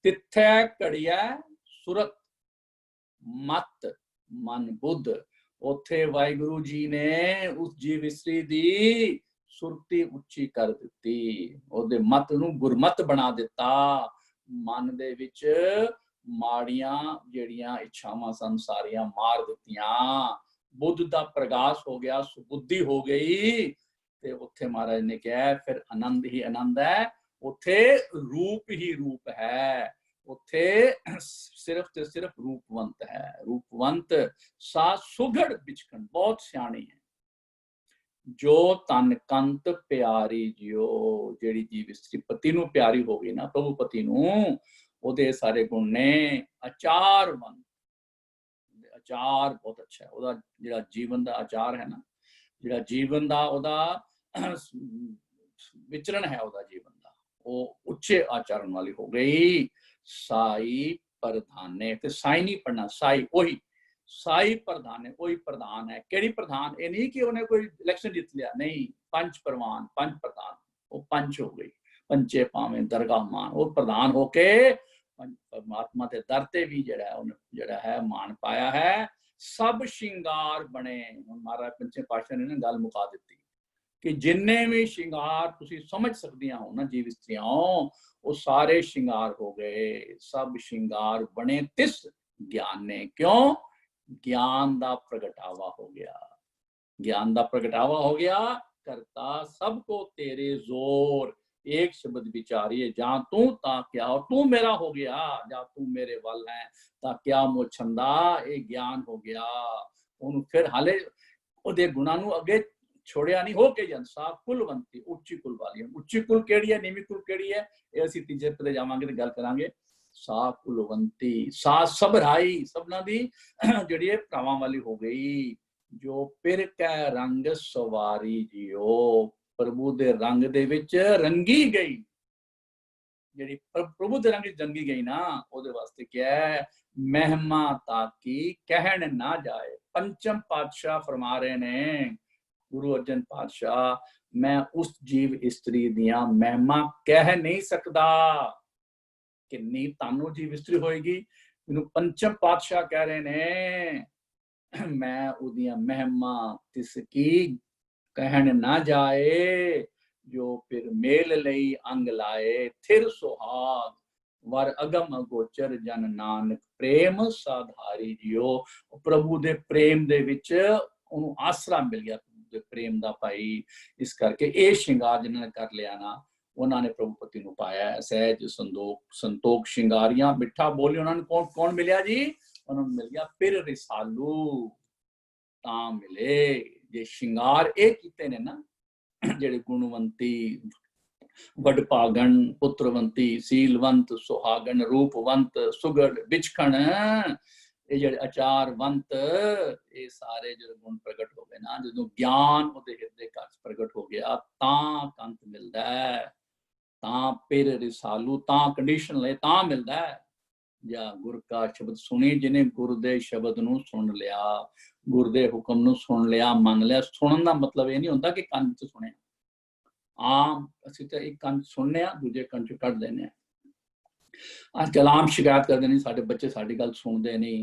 तिथे कड़िया सुरत मत मन बुद्ध, उथे वाहिगुरु जी ने उस जीव स्त्री दी सुरती उच्ची कर दिती, ओदे मत नू गुरमत बना दिता। मन दे विच माड़ियां जेड़ियां इच्छावां सन सारियां मार दित्तियां, बुद्ध दा प्रकाश हो गया, सुबुद्धि हो गई। ते उत्थे महाराज ने कहा फिर आनंद ही आनंद है, उथे रूप ही रूप है, उथे सिर्फ ते सिर्फ रूपवंत है। रूपवंत सा सुघड़ बिचकन, बहुत सियाणी है, जो तन कंत प्यारी जियो, जेड़ी जीव स्त्री पति नू प्यारी हो गई ना, प्रभु पति नू, ओदे सारे गुण ने। आचारवंत, आचार बहुत अच्छा है, ओदा जेड़ा जीवन दा आचार है ना, जेड़ा जीवन दा ओदा विचरण है, ओदा जीवन दा वो उच्चे आचरण वाली हो गई। साई प्रधाने, ते साई नहीं पढ़ना, साई वही, साई प्रधान है, वही प्रधान है। केड़ी प्रधान, ये नहीं कि उन्हें कोई इलेक्शन जीत लिया, नहीं, पंच प्रवान, पंच प्रधान, वो पंच हो गई, पंचे पावे दरगाह मान, वो प्रधान होके परमात्मा के दर ते भी जड़ा है मान पाया है। सब शिंगार बने, महाराज पंचे पातशाह ने गल मुका दी कि जिन्ने भी शिंगार तुसी समझ सकदियां हो ना जीव स्त्रियां, वो सारे शिंगार हो गए, सब शिंगार बने तिस ज्ञान ने। क्यों, ज्ञान दा प्रगटावा हो गया, ज्ञान दा प्रगटावा हो गया। करता सबको तेरे जोर, एक शब्द विचारिए, जा तू ता क्या, और तू मेरा हो गया, जा तू मेरे वल है ता क्या मोछंदा, ये ज्ञान हो गया। उन फिर हाले ओदे गुणां नू अगे छोड़िया नहीं, हो के जनसा कुलवंती, उच्ची कुल वाली। उच्ची कुल केड़ी है, नीवी कुल केड़ी है, ये असीं तीजे पते जावांगे ते गल करांगे। सा कुलवंती, सा सबराई, सबना दी जिहड़ी है भरावां वाली हो गई। जो पिर कै रंग सवारी जियो, प्रभु दे रंग दे विच रंगी गई, ਜਿਹੜੀ प्रभु दे रंग विच रंगी गई ना, ਉਹਦੇ वास्ते क्या है, महिमा ताकि कहन ना जाए। पंचम पातशाह फरमा रहे ने, गुरु अर्जन पातशाह, मैं उस जीव स्त्री दियां महिमा कह नहीं सकता। किन्नी तानू जीव स्त्री होएगी, मैनू पंचम पातशाह कह रहे ने, मैं उदियां महिमा तिसकी कहन ना जाए, जो फिर मेल लई अंग लाए थिर सुहाग, वर अगम अगोचर जन नानक प्रेम साधारी जियो। प्रभु दे प्रेम दे विच उन्होंने आसरा मिल गया, प्रभु दे प्रेम दा भाई। इस करके ये श्रृंगार जिन्होंने कर लिया ना, उन्होंने प्रभुपति नूं पाया। सहज संतोख श्रृंगारियां मिठा बोली, उन्होंने कौन कौन मिलिया जी, उन्होंने मिल गया फिर रिसालू तां मिले। जे श्रृंगार ये कीते ने ना, जेड़े गुणवंती वडभागन पुत्रवंती सीलवंत सुहागन रूपवंत सुगढ़ बिचखण, ये जेड़े आचारवंत, ये सारे जो गुण प्रगट हो गए ना, जो ज्ञान उहदे हिरदे घर प्रगट हो गया, तां कंत मिलदा है, तां फिर रिसालू, तां कंडीशन ले तां मिलदा है। या गुर का शब्द सुनी, जिन्हें गुरु दे शब्द नूं सुन लिया, गुरु दे हुक्म नूं सुन लिया, मन लिया। सुनन दा मतलब ये नहीं होंदा कि कंन च सुने, आम ਅਸੀਂ ਤਾਂ ਇੱਕ ਕੰਨ ਸੁਣਨੇ ਆ, ਦੂਜੇ ਕੰਨ ਚ ਕੱਢ ਦਿੰਦੇ ਆ। ਅੱਜ ਕੱਲ੍ਹ ਆਮ ਸ਼ਿਕਾਇਤ ਕਰਦੇ ਨੇ, ਸਾਡੇ ਬੱਚੇ ਸਾਡੀ ਗੱਲ ਸੁਣਦੇ ਨਹੀਂ,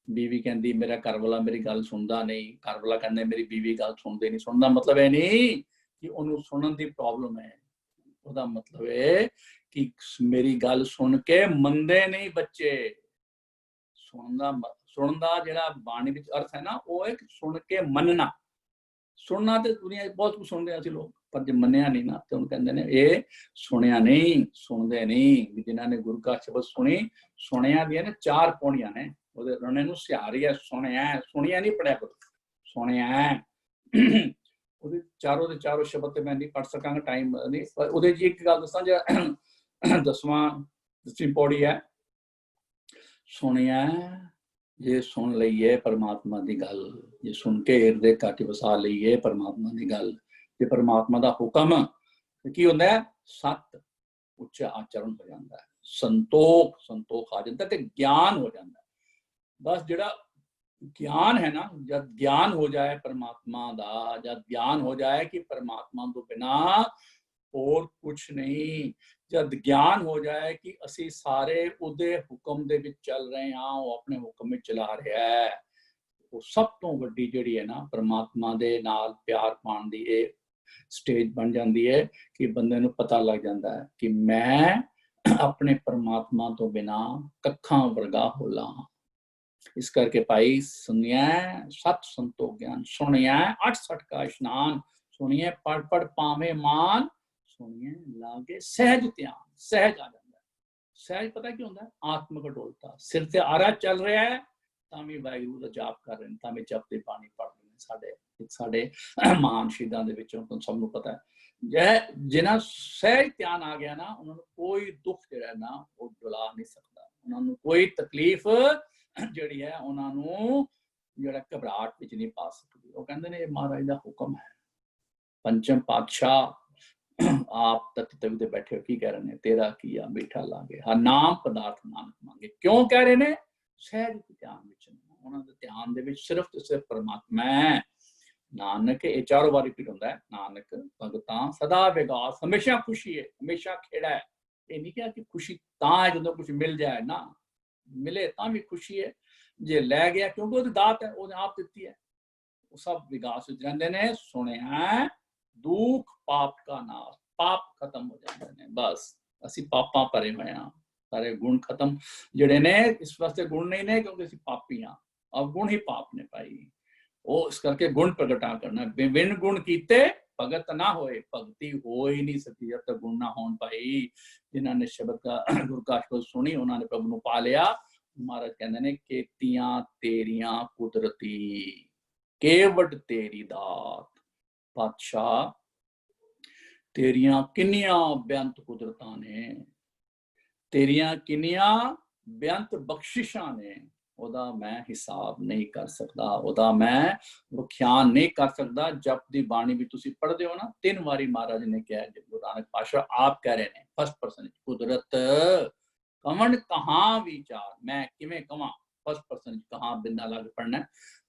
बीवी कहती मेरा घर वाला मेरी गल सुनता नहीं, घर वाला कहते मेरी बीवी गल सुनते नहीं। सुनने का मतलब है नहीं कि उन्होंने सुनने की प्रॉब्लम है, उसका मतलब है कि मेरी गल सुन के मनते नहीं बच्चे। सुनना जिहड़ा बाणी विच अर्थ है ना, वो है सुन के मनना। सुनना तो दुनिया बहुत कुछ सुनते हैं लोग, पर जो मनिया नहीं ना, तो कहते हैं ये सुनिया नहीं, सुनते नहीं। जिन्होंने गुरु का शब्द सुनी, सुनिया दी ने चार पौड़ियां ने, उन्होंने सिहारी है, सुनिया है, सुनिया नहीं पढ़िया कुछ, सुनिया है। चारों के चारों शब्द तो मैं नहीं पढ़ सकांगा, टाइम नहीं, पर उहदे जी एक गल दसां, जो 10वीं पौड़ी है, सुनिया जे सुन लईए परमात्मा की गल, जे सुन के हिरदे घट वसा लईए परमात्मा की गल, जे परमात्मा का हुक्म की होंदा है, सत उच्चा आचरण हो जाता है, संतोख आ जाता है, ते ज्ञान हो जाता है। बस जिहड़ा ज्ञान है ना, जब ज्ञान हो जाए परमात्मा दा, जब ज्ञान हो जाए कि परमात्मा तो बिना और कुछ नहीं, जब ज्ञान हो जाए कि असी सारे उहदे हुक्म दे विच चल रहे हाँ, वो अपने हुक्म में चला रहा है, वो सब तो वड्डी जिहड़ी है ना परमात्मा दे नाल प्यार पाण दी ये स्टेज बन जाती है कि बंदे नूं पता लग जाता है कि मैं अपने परमात्मा तो बिना कखां वर्गा होला। इस करके भाई सुनिया सत संतोख ज्ञान, सुनिया 68 का स्नान, सुनिए पढ़ पढ़ पावे मान, सुनिए लागे सहज ध्यान। सहज आ जाता है, सहज पता क्यों होता है, आत्मक डोलता, सिर से आरा चल रहा है तामी वाहिगुरू का जाप कर रहे हैं, तामी जपते पानी पढ़ रहे हैं। साडे महान शहीदां दे विचों तुहानूं सब नूं पता है, जिन्हां सहज ध्यान आ गया ना, उन्होंने कोई दुख जिहड़ा ना वो डुला नहीं सकता, उन्होंने कोई तकलीफ जिहड़ी है उन्होंने जिहड़ा घबराहट विच नहीं पा सकती। वो कहंदे ने महाराज दा हुक्म है। पंचम पातशाह आप तत्व तवी बैठे हो, की कह रहे हैं, तेरा किया मीठा लागे हर नाम पदार्थ नानक मांगे। क्यों कह रहे ने, सहज ध्यान विच उन्होंने ध्यान दे विच सिर्फ ते सिर्फ परमात्मा है। नानक ये चारों बार रिपीट होता है, नानक भगतां सदा विगास, हमेशा खुशी है, हमेशा खेड़ा है। ये नहीं क्या कि खुशी तां है जो कुछ मिल जाए ना, मिले तां भी खुशी है, जे लै गया क्योंकि वो दात है, वो आप दिती है, वो सब विगास विच रहिंदे ने। सुने हैं दुख पाप का नाश, पाप खत्म हो जाते हैं, बस असी पापां भरे हुए हाँ, सारे गुण खत्म जिहड़े ने, इस वास्ते गुण नहीं ने क्योंकि असी पापी हाँ, अब गुण ही पाप ने पाई। वो इस करके गुण प्रगटा करना, बिन गुण कीते भगत ना होए, भगती हो ही नहीं सकती जब तक गुण ना होन पाई। जिन्होंने शब्द का गुरु का शब्द सुनी, उन्होंने प्रभु नूं पा लिया। महाराज कहते ने केतियां तेरियां कुदरती, केवट तेरी दात, पातशाह तेरियां किन्नियां बेअंत कुदरतां ने, तेरियां किन्नियां बेअंत बख्शिशां ने, ਉਹਦਾ ਮੈਂ ਹਿਸਾਬ ਨਹੀਂ ਕਰ ਸਕਦਾ, ਉਹਦਾ ਮੈਂ ਵਿਖਿਆਨ ਨਹੀਂ ਕਰ ਸਕਦਾ। ਜਪ ਦੀ ਬਾਣੀ ਵੀ ਤੁਸੀਂ ਪੜ੍ਹਦੇ ਹੋ ਨਾ, 3 ਵਾਰੀ ਮਹਾਰਾਜ ਨੇ ਕਿਹਾ, ਗੁਰੂ ਨਾਨਕ ਪਾਤਸ਼ਾਹ ਆਪ ਕਹਿ ਰਹੇ ਨੇ ਫਸਟ ਪਰਸਨ, ਕੁਦਰਤ ਕਵਣ ਕਹਾਂ ਵਿਚਾਰ, ਮੈਂ ਕਿਵੇਂ ਕਵਾਂ, फर्स्ट पर्सन कहाँ बिंदा लग पढ़ना है,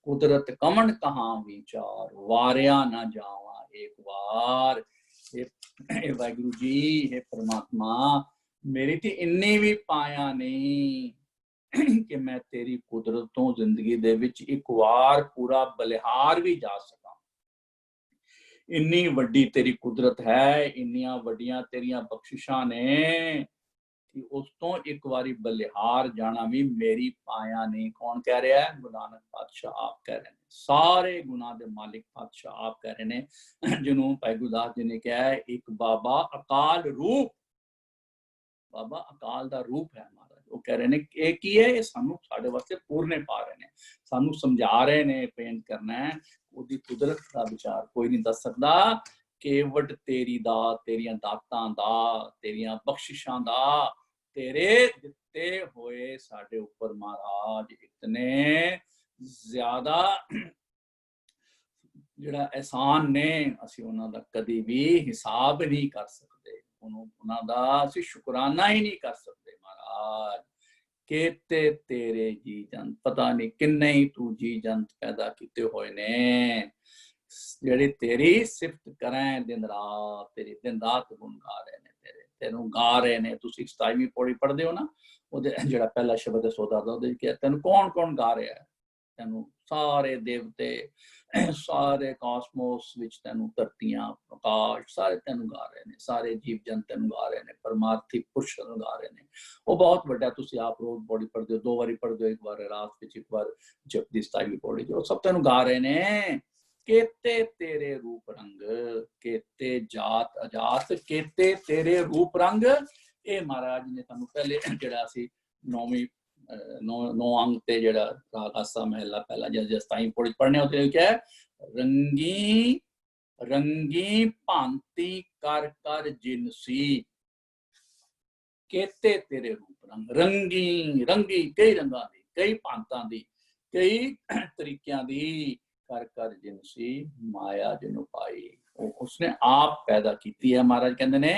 कुदरत कमन कहाँ विचार, वारिया ना जावा एक बार। हे वाहिगुरु जी, हे परमात्मा, मेरी तो इन्नी भी पाया नहीं कि मैं तेरी कुदरत तो जिंदगी दे विच एक बार पूरा बलिहार भी जा सका। इन्नी वड्डी तेरी कुदरत है, इन्नियां वड्डियां तेरियां बख्शिशां ने कि उस तो एक बारी बलिहार जाना भी मेरी पाया नहीं। कौन कह रहा है? गुरु नानक पातशाह आप कह रहे हैं, सारे गुना दे मालिक पातशाह आप कह रहे हैं। जिन्हों भाई गुरदास जी ने कहा है, एक बाबा अकाल रूप, बाबा अकाल दा रूप है महाराज। वो कह रहे हैं एक ही है, सानू साडे वास्ते पूरने पा रहे हैं, सानू समझा रहे हैं, पेंट करना है। उहदी कुदरत का विचार कोई नहीं दस सकदा। केवट तेरी दात, तेरियां दातां दा, तेरियां बख्शिशां दा, तेरे दिते होए साडे उपर महाराज इतने ज्यादा जिहड़ा एहसान ने, असीं उन्हां दा कदी भी हिसाब नहीं कर सकते, उन्हां दा असीं शुकराना ही नहीं कर सकते महाराज। केते तेरे जी जंत, पता नहीं किन्ने ही तू जी जंत पैदा किते होए ने, जेहड़े तेरी सिफत करें दिन रात, तेरी दिन रात गुण गा रहे ने, तेनू गा रहे ने। तुसीं 27वीं पौड़ी पढ़दे हो ना, ओहदे जेहड़ा पहला शब्द है सौदा दा, ओहदे कि तेनू कौन कौन गा रहा है? तेनू सारे देवते, सारे कॉस्मोस विच तैनू धरतियां, आकाश सारे तैनू गा रहे हैं, सारे जीव जंत तैनू गा रहे हैं, परमार्थी पुरुष तैनू गा रहे हैं। वो बहुत बड़ा, तुसीं आप रोज पौड़ी पढ़दे हो, 2 बारी पढ़दे हो, एक बार रात विच, एक बार जपदी 27वीं पौड़ी, जो सब तैनू गा रहे हैं। केते तेरे रूप रंग, केते जात अजात, केते तेरे रूप रंग। ये महाराज ने सानू पहले जिहड़ा सी 9वीं 9 अंग ते जिहड़ा राग आसा महला पहला जिस 27वीं पौड़ी पढ़ने होते क्या है, रंगी रंगी भांति कर कर जिनसी, केते तेरे रूप रंग। रंगी रंगी कई रंगां दी, कई भांतां दी, कई तरीकियां दी, कर कर जिनसी माया जिन्हों पाई, उसने आप पैदा की है। महाराज कहते ने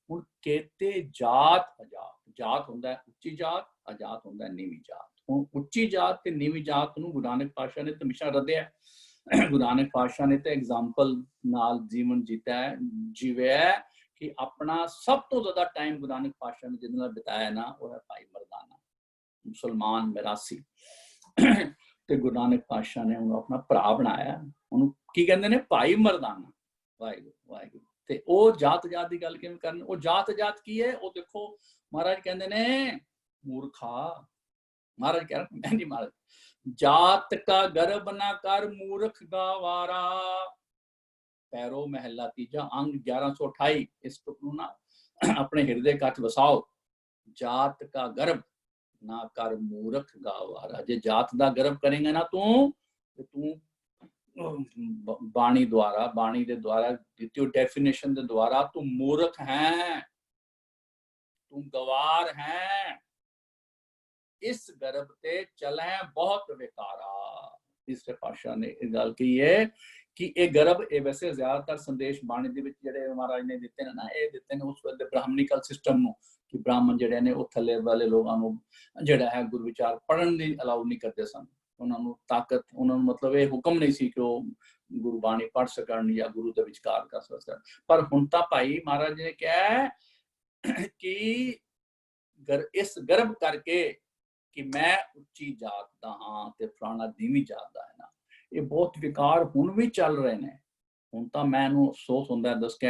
हुण केते जात अजात, जात हुंदा है उच्ची जात, अजात हुंदा है नीवी जात। हुण उच्ची जात ते नीवी जात नूं गुरु नानक पातशाह ने हमेशा रद्दिया है। गुरु नानक पातशाह ने तो एग्जाम्पल नाल जीवन जीता है, जीवया है कि अपना सब तो ज्यादा टाइम गुरु नानक पातशाह ने जिहदे नाल बिताया ना, वो है भाई मरदाना, मुसलमान मिरासी। ਤੇ ਗੁਰੂ ਨਾਨਕ ਪਾਤਸ਼ਾਹ ਨੇ ਉਹਨੂੰ ਆਪਣਾ ਭਰਾ ਬਣਾਇਆ, ਉਹਨੂੰ ਕੀ ਕਹਿੰਦੇ ਨੇ? ਭਾਈ ਮਰਦਾਨਾ। ਵਾਹਿਗੁਰੂ ਵਾਹਿਗੁਰੂ। ਤੇ ਉਹ ਜਾਤ ਜਾਤ ਦੀ ਗੱਲ ਕਿਵੇਂ ਕਰਨ? ਉਹ ਜਾਤ ਜਾਤ ਕੀ ਹੈ? ਉਹ ਦੇਖੋ ਮਹਾਰਾਜ ਕਹਿੰਦੇ ਨੇ, ਮੂਰਖਾ, ਮਹਾਰਾਜ ਕਹਿ ਰਹੇ, ਮੈਂ ਨਹੀਂ ਮਹਾਰਾਜ, ਜਾਤ ਕਾ ਗਰਬ ਨਾ ਕਰ ਮੂਰਖ ਗਵਾਰਾ। ਪੈਰੋ ਮਹਿਲਾ ਤੀਜਾ अंग 1128। ਇਸ ਨੂੰ ਨਾ ਆਪਣੇ ਹਿਰਦੇ ਕੱਚ ਵਸਾਓ। ਜਾਤ ਕਾ ਗਰਬ ना कर मूर्ख गावारा। जे जात दा गर्व करेंगे ना तू, ते तू बाणी द्वारा, बाणी दे द्वारा दित्ती डेफिनेशन दे द्वारा तू मूर्ख है, तू गवार है। इस गर्भ ते चले बहुत विकारा। तीसरे पातशाह ने इस गल की है कि ये गर्भ, ये वैसे ज्यादातर संदेश बाणी दे विच जिहड़े महाराज ने दिते ने ना, ये दिते ने उस वेले ब्राह्मणिकल सिस्टम नूं, कि ब्राह्मण जिहड़े ने वो थल्ले वाले लोगों नूं जिहड़ा है गुरु विचार पढ़न दी अलाउ नहीं करते सन। उन्हां नूं ताकत, उन्हां नूं मतलब ये हुक्म नहीं सी कि वो गुरु बाणी पढ़ सकन या गुरु दे विचकार कर सकन। पर हुण तां भाई महाराज ने कहा कि इस गर्भ करके कि मैं उच्ची जात दा हां ते फलाना धीमी जात दा है ना, ये बहुत विकार हुण भी चल रहे ने। ਹੁਣ ਤਾਂ ਮੈਨੂੰ ਅਫਸੋਸ ਹੁੰਦਾ ਦੱਸ ਕੇ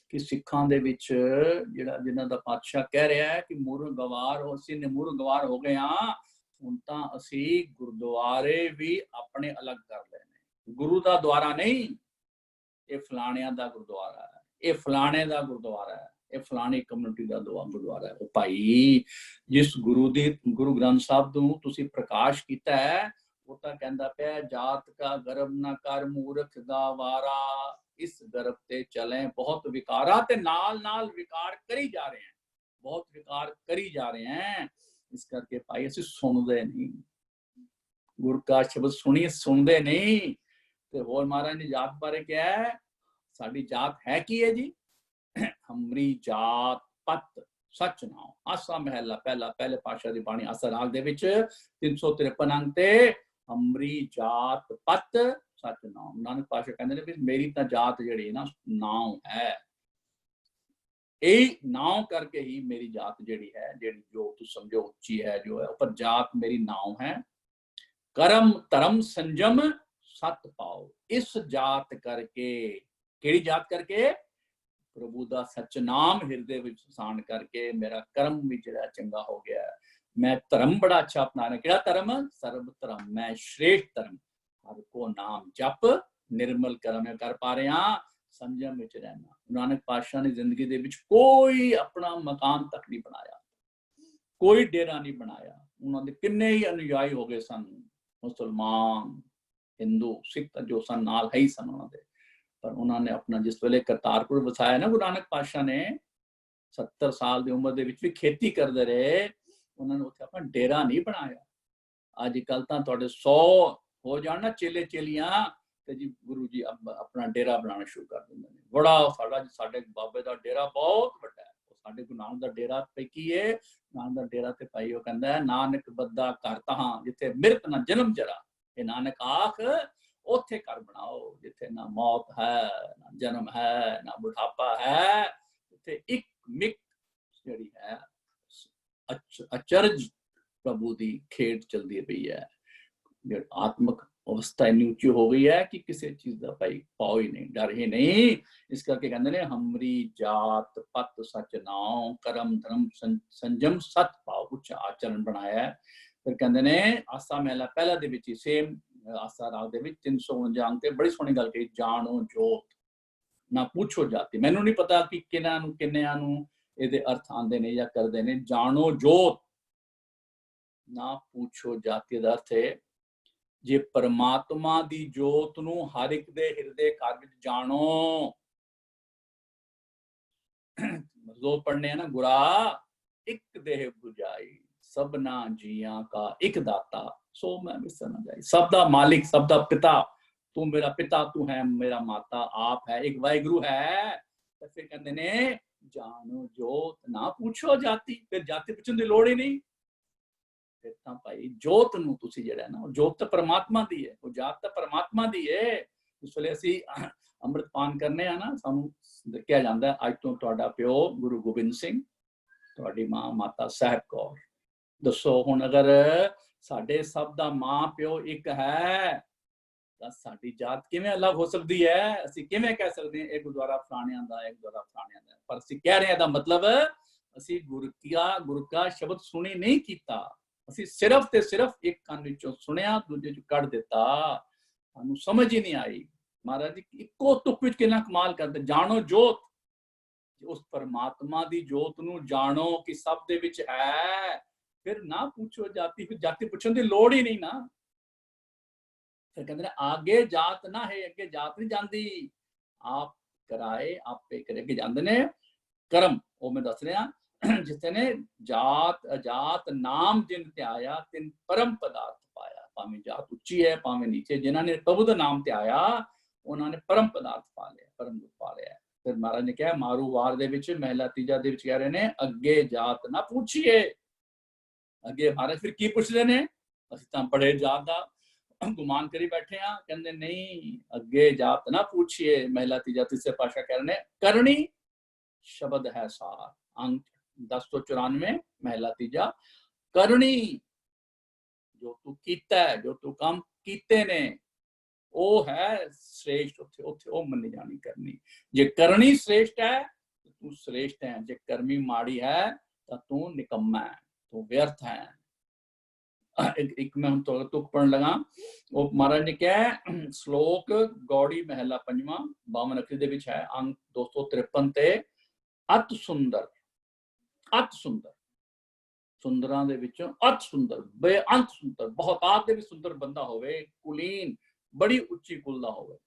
ਕਿ ਸਿੱਖਾਂ ਦੇ ਵਿੱਚ ਜਿਹੜਾ ਜਿਨ੍ਹਾਂ ਦਾ ਪਾਤਸ਼ਾਹ ਕਹਿ ਰਿਹਾ ਹੈ ਕਿ ਮੂਰਖ ਗਵਾਰ ਹੋ, ਅਸੀਂ ਨੇ ਮੂਰਖ ਗਵਾਰ ਹੋ ਗਏ ਹਾਂ। ਹੁਣ ਤਾਂ ਅਸੀਂ ਗੁਰਦੁਆਰੇ ਵੀ ਆਪਣੇ ਅਲੱਗ ਕਰ ਲਏ ਨੇ। ਗੁਰੂ ਦਾ ਦੁਆਰਾ ਨਹੀਂ, ਇਹ ਫਲਾਣਿਆਂ ਦਾ ਗੁਰਦੁਆਰਾ ਹੈ, ਇਹ ਫਲਾਣੇ ਦਾ ਗੁਰਦੁਆਰਾ ਹੈ, ਇਹ ਫਲਾਣੀ ਕਮਿਊਨਿਟੀ ਦਾ ਗੁਰਦੁਆਰਾ ਹੈ। ਉਹ ਭਾਈ ਜਿਸ ਗੁਰੂ ਦੀ, ਗੁਰੂ ਗ੍ਰੰਥ ਸਾਹਿਬ ਨੂੰ ਤੁਸੀਂ ਪ੍ਰਕਾਸ਼ ਕੀਤਾ ਹੈ, ਉਹ ਤਾਂ ਕਹਿੰਦਾ ਪਿਆ ਜਾਤ ਕਾ ਗਰਭ ਨਾ ਕਰ ਮੂਰਖ ਗਵਾਰਾ। ਇਸ ਗਰਭ ਤੇ ਚਲੇ ਬਹੁਤ ਵਿਕਾਰਾ, ਤੇ ਨਾਲ ਨਾਲ ਵਿਕਾਰ ਕਰੀ ਜਾ ਰਹੇ हैं, बहुत विकार करी जा रहे हैं। इस करके भाई ਅਸੀਂ ਸੁਣਦੇ ਨਹੀਂ, गुरु का शब्द सुनी सुनते नहीं। तो होर महाराज ने जात बारे क्या है, साडी जात है की है जी, हमरी जात पत सच नाम। आसा महला पहला, पहले पातशाह दी बाणी आसा राग दे विच 353 अंक ते हमरी जात पत सच नाम। नानक पातशाह कहंदे ने भी मेरी तां जात जिहड़ी ना नाम है, यही नाम करके ही मेरी जात जिहड़ी है, जिहड़ी जो तुम समझो उच्ची है जो है, पर जात मेरी नाम है। कर्म धर्म संजम सत पाओ, इस जात करके, केड़ी जात करके, प्रभु दा सच नाम हिरदे विच वसान करके मेरा कर्म भी जिहड़ा चंगा हो गया है। मैं धर्म बड़ा अच्छा अपना रहा, केड़ा धर्म, सर्व धर्म मैं श्रेष्ठ धर्म, हर को नाम जप निर्मल कर्म कर पा रहे हाँ, संयम विच रहना। नानक पातशाह ने जिंदगी दे विच कोई अपना मकान तक नहीं बनाया, कोई डेरा नहीं बनाया। उन्होंने किन्ने ही अनुयायी हो गए सन, मुसलमान हिंदू सिख जो सन नाल है ही सन उन्होंने, पर उन्होंने अपना जिस वेले करतारपुर वसाया ना गुरु नानक पातशाह ने, 70 साल की उम्र भी खेती करते रहे, उन्होंने उत्थे अपना डेरा नहीं बनाया। अजकल तो तुहाडे 100 हो जाण ना चेले चेलियां ते जी गुरु जी अपना डेरा बनाना शुरू कर देंगे। बड़ा साडे बाबे का डेरा बहुत बड़ा है, साडे गुरु नानक दा डेरा पे की है, नानक दा डेरा ते भाई वो कहंदा है नानक बद्दा घर तहां जिथे मृत ना जन्म जरा, ये नानक आख ओथे घर बनाओ जिथे ना मौत है ना जन्म है ना बुढ़ापा है, जिथे एक मिक जिहड़ी है अचरज प्रभु दी खेड चलती पई है। आत्मक अवस्था इन्नी उच्ची हो गई है कि किसी चीज का भाई पाओ ही नहीं, डर ही नहीं। इस करके कहते ने हमरी जात पत सच नाम, कर्म धर्म संजम सत पाओ, उच्च आचरण बनाया है। फिर कहते ने आसा महला पहला दे विच सेम आसा राग दे विच 349 अंक ते बड़ी सोहनी गल कही, जानो जोत ना पूछो जाति। मैनू नहीं पता कि किन्हां नूं किन्नियां नूं इहदे अर्थ आंदे ने या करदे ने। जानो जोत ना पूछो जाति दा अर्थ है जे परमात्मा दी जोत नूं हर एक दे हिरदे घर विच जानो। जो पढ़ने ना गुरा एक देह बुझाई, सबना जियां का एक दाता, सो मैं विसर न जाई। सब दा मालिक, सब दा पिता, तू मेरा पिता, तू है मेरा माता, आप है एक वाहिगुरु है। तो फिर कहते ने जानो जोत ना पूछो जाति, फिर जाति पूछने की लोड़ ही नहीं। फिर तां भाई जोत नूं तुसीं जिहड़ा ना, जोत तो परमात्मा दी है, वो जात तो परमात्मा दी है। इस वेले असीं अमृत पान करने आ ना, सानूं दस्सिया जांदा अज तो तुहाडा प्यो गुरु गोबिंद सिंह, तुहाडी मां माता साहिब कौर। दसो हुण अगर साडे सब दा मां प्यो एक है तां साडी जात किवें अलग हो सकदी है? असीं किवें कह सकदे हां एक गुरुद्वारा फलाणियां दा, एक गुरुद्वारा फलाणियां दा? पर असीं कह रहे हां दा मतलब असीं गुरु का शब्द सुनी नहीं कीता, असीं सिर्फ ते सिर्फ एक कान विचों सुनिया, दूजे चों कढ दिता, सानूं समझ ही नहीं आई। महाराज जी इक्को तुक विच किन्ना कमाल करदे, जानो जोत, उस परमात्मा दी जोत नूं जानो कि सब दे विच है, फिर ना पूछो जाति, फिर जाति पुछण दी लोड़ ही नहीं ना। फिर कहते हैं आगे जात ना है, अगे जात नहीं जाती, आप कराए आपे करे, अगे जाते ने कर्म। वो मैं दस रहा जिथे ने जात अजात नाम जिन ते आया तिन परम पदार्थ पाया। भावें जात उच्ची है भावें नीचे, जिन्होंने प्रभु का नाम ते आया उन्होंने परम पदार्थ पा लिया, परम दुख पा लिया। फिर महाराज ने कहा मारू वार दे विच महला तीजा दे विच कह रहे ने अगे जात ना पूछिए। अगे महाराज फिर की पुछदे ने, असीं तां बड़े जात दा गुमान करी बैठे हाँ, कहते नहीं अगे जात ना पूछिए। महला तीजा तीसरे पातशाह कह रहे ने करनी शब्द है सार, अंक 1094 महला तीजा। करनी जो तू कीता है, जो तू काम कीते ने वो है श्रेष्ठ, उथे उथे वो मनी जानी करनी। जे करनी श्रेष्ठ है तो तू श्रेष्ठ है, जे करमी माड़ी है तो तू निकम्मा है, तू व्यर्थ है। एक मैं हम तो तुक पढ़न लगा, वो महाराज ने क्या श्लोक गौड़ी महला पंजवा 52 अखरी दे विच है, अंक 253 ते अत सुंदर, अत सुंदर सुंदरां दे विचों अत सुंदर, बेअंत सुंदर, बहुतात दे भी सुंदर बंदा होवे, कुलीन बड़ी उच्ची कुल दा होवे,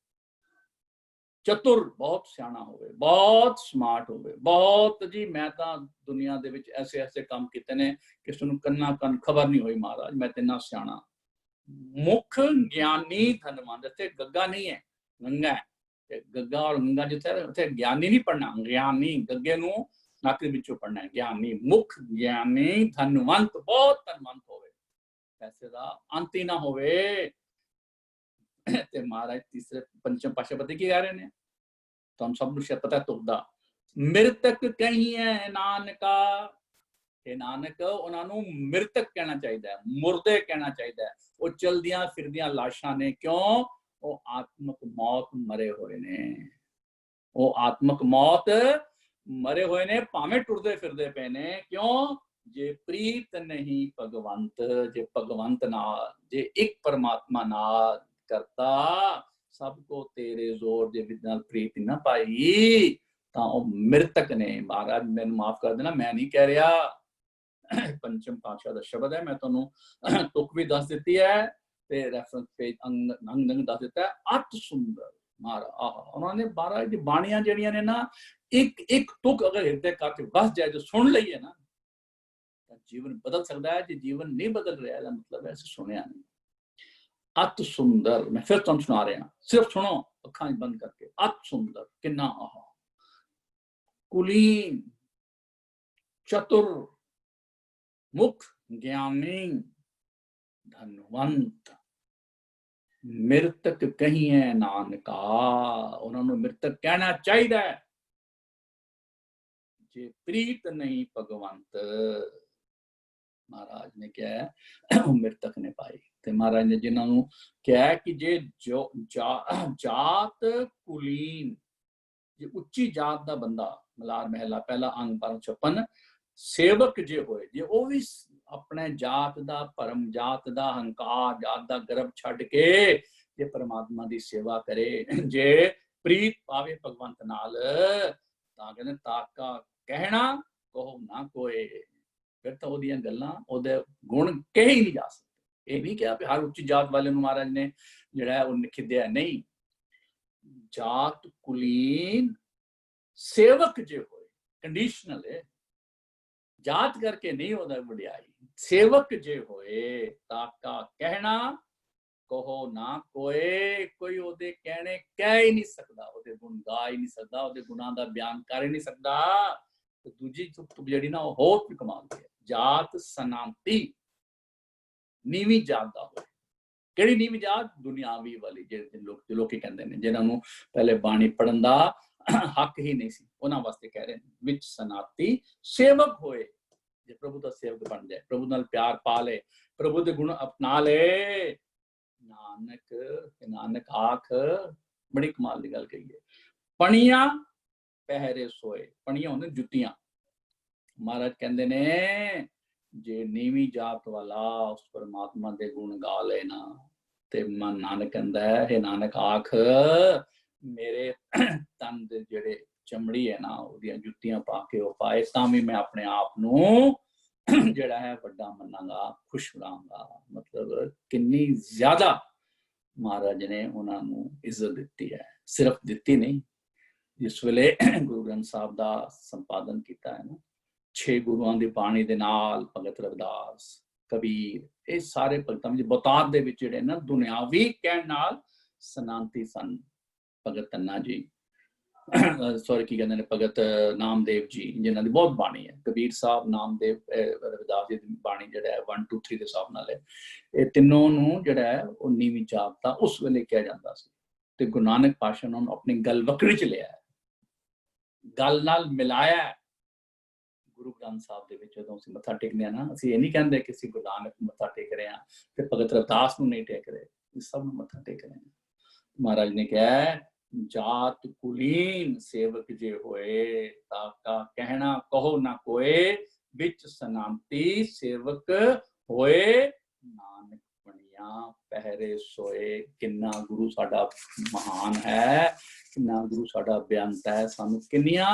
चतुर बहुत सियाना होवे, बहुत स्मार्ट होवे, बहुत जी मैं तां दुनिया दे विच ऐसे ऐसे काम कीते ने कि सुन कन्ना कन खबर नहीं हुई महाराज मैं ते ना सियाना, मुख ज्ञानी धनवंत, इतने गग्गा नहीं है, गंगा है। गग्गा और गंगा जिथे उथे ज्ञानी नहीं पढ़ना, ज्ञानी गग्गे नू नक दे विचों पढ़ना है, ज्ञानी। मुख ज्ञानी धनवंत, बहुत धनवंत होवे, पैसे दा अंत ही ना होवे। ते महाराज तीसरे पंचम पातशाह पता की कह रहे ने, तो हम सब नूं पता है तुकदा, मृतक कही है नानका। ਇਹ ਨਾਨਕ ਉਹਨਾਂ ਨੂੰ ਮ੍ਰਿਤਕ ਕਹਿਣਾ ਚਾਹੀਦਾ ਹੈ, ਮੁਰਦੇ ਕਹਿਣਾ ਚਾਹੀਦਾ ਹੈ। ਉਹ ਚਲਦੀਆਂ ਫਿਰਦੀਆਂ ਲਾਸ਼ਾਂ ਨੇ, ਕਿਉਂ? ਉਹ ਆਤਮਕ ਮੌਤ ਮਰੇ ਹੋਏ ਨੇ, ਉਹ ਆਤਮਕ ਮੌਤ ਮਰੇ ਹੋਏ ਨੇ, ਭਾਵੇਂ ਟੁਰਦੇ ਫਿਰਦੇ ਪਏ ਨੇ। ਕਿਉਂ? ਜੇ ਪ੍ਰੀਤ ਨਹੀਂ ਭਗਵੰਤ, ਜੇ ਭਗਵੰਤ ਨਾਲ, ਜੇ ਇੱਕ ਪਰਮਾਤਮਾ ਨਾਲ ਕਰਤਾ ਸਭ ਕੋ ਤੇਰੇ ਜ਼ੋਰ ਦੇ ਵਿੱਚ ਨਾਲ ਪ੍ਰੀਤ ਨਾ ਪਾਈ ਤਾਂ ਉਹ ਮ੍ਰਿਤਕ ਨੇ। ਮਹਾਰਾਜ ਮੈਨੂੰ ਮਾਫ ਕਰ ਦੇਣਾ, ਮੈਂ ਨਹੀਂ ਕਹਿ ਰਿਹਾ, पंचम पातशाह का शब्द है, मैं तुहानू तुक भी दस दी है, रेफरेंस पेज अंग दस दिता है। अत सुंदर महाराज, उन्होंने महाराज दी बाणियां जिहड़ियां ने ना, एक एक तुक अगर हृदय करके बस जाए, जो सुन लईए ना, तो जीवन बदल सकता है। जो जीवन नहीं बदल रहा है मतलब है ऐसे सुनिया नहीं। अत सुंदर, मैं फिर तुहानू सुना रहा, सिर्फ सुनो अखां बंद करके। अत सुंदर किन्ना आहा, कुलीन चतुर मुख ज्ञानी धनवंत, मृतक कही है नानका। उन्होंने मृतक कहना चाहिए जे प्रीत नहीं भगवंत। महाराज ने क्या है, मृतक ने पाई। ते महाराज ने जिन्होंने क्या है कि जे जो जात कुलीन, जे उच्ची जात का बंदा, मलार महला पहला अंग 56, सेवक जे होए, जे वो भी अपने जात दा परम, जात दा हंकार, जात दा गर्व छड़ के जे परमात्मा दी सेवा करे, जे प्रीत पावे भगवंत नाल, तां कहंदे ताका कहना कहो ना कोई। फिर तो ओदियां गल्लां, ओदे गुण कहे ही नहीं जा सकते। ये नहीं कहा कि हर उच्ची जात वाले नूं महाराज ने जिहड़ा है वो खिद्या, नहीं। जात कुलीन सेवक जे होए, कंडीशनल है, जात करके नहीं होता वडियाई। सेवक जे होए ताका कहना कहो ना कोई, कोई ओदे कहने कह ही नहीं सकता, ओदे गुण गा ही नहीं सकता, ओदे गुणां दा बयान कर ही नहीं सकता। तो दूजी तुक जिहड़ी ना वो होर भी कमाल दी है। जात सनांती, नीवी जात दा होए। किहड़ी नीवी जात? दुनियावी वाली, जे लोग कहंदे ने, जिन्हां नूं पहले बाणी पढ़न दा हक ही नहीं सी, उन्हां वास्ते कह रहे हैं। विच सनाती सेवक होए, जे प्रभु का सेवक बन जाए, प्रभु नाल प्यार पा ले, प्रभु दे गुण अपना ले। नानक नानक आख, बड़ी कमाल की गल कही है। पणिया पहरे सोए, पणिया होंदे जुत्तियां। महाराज कहंदे ने जे नीवी जात वाला उस परमात्मा दे गुण गा ले ना, ते मन नानक कहंदा है, हे नानक आख मेरे तन दे जेड़े चमड़ी है ना, ओदियां जुत्तियां पा के वो पाए, तां भी मैं अपने आप नूं जड़ा है बड़ा मनांगा, खुश रहांगा। मतलब किन्नी ज्यादा महाराज ने उन्होंने इज्जत दी है। सिर्फ दी नहीं, जिस वेले गुरु ग्रंथ साहब का संपादन किया है ना, 6 गुरुआं दी बाणी दे नाल भगत रविदास, कबीर, ये सारे भगतां विच बहुतात दे विच जिहड़े ना दुनियावी कहण नाल सनांती सन। भगत तन्ना जी, सॉरी की कहते हैं भगत नामदेव जी, जिन्हों की बहुत बाणी है। कबीर साहब, नामदेव, रविदास जी की बाणी जिहड़ा है 1 2 3 के हिसाब नाल है। ये तीनों नूं जिहड़ा है वो नीवी जात दा उस वेले कहा जाता सी, ते गुरु नानक पातशाह ने अपनी गल वकड़ी च लिया है, गल नाल मिलाया है। गुरु ग्रंथ साहब दे विच जदों असीं मत्था टेकने आ ना, असीं ये नहीं कहंदे कि असीं गुरु नानक नूं मत्था टेक रहे हां ते भगत रविदास नूं नहीं टेक रहे, सब नूं मत्था टेक रहे हैं। महाराज ने कहा है, जात कुलीन सेवक जे होए ताका कहना कहो ना कोए, विच सनांती सेवक होए, नानक बनिया पहरे सोए। किन्ना गुरु साडा महान है, किन्ना गुरु साडा बेअंत है, सानू किन्नियां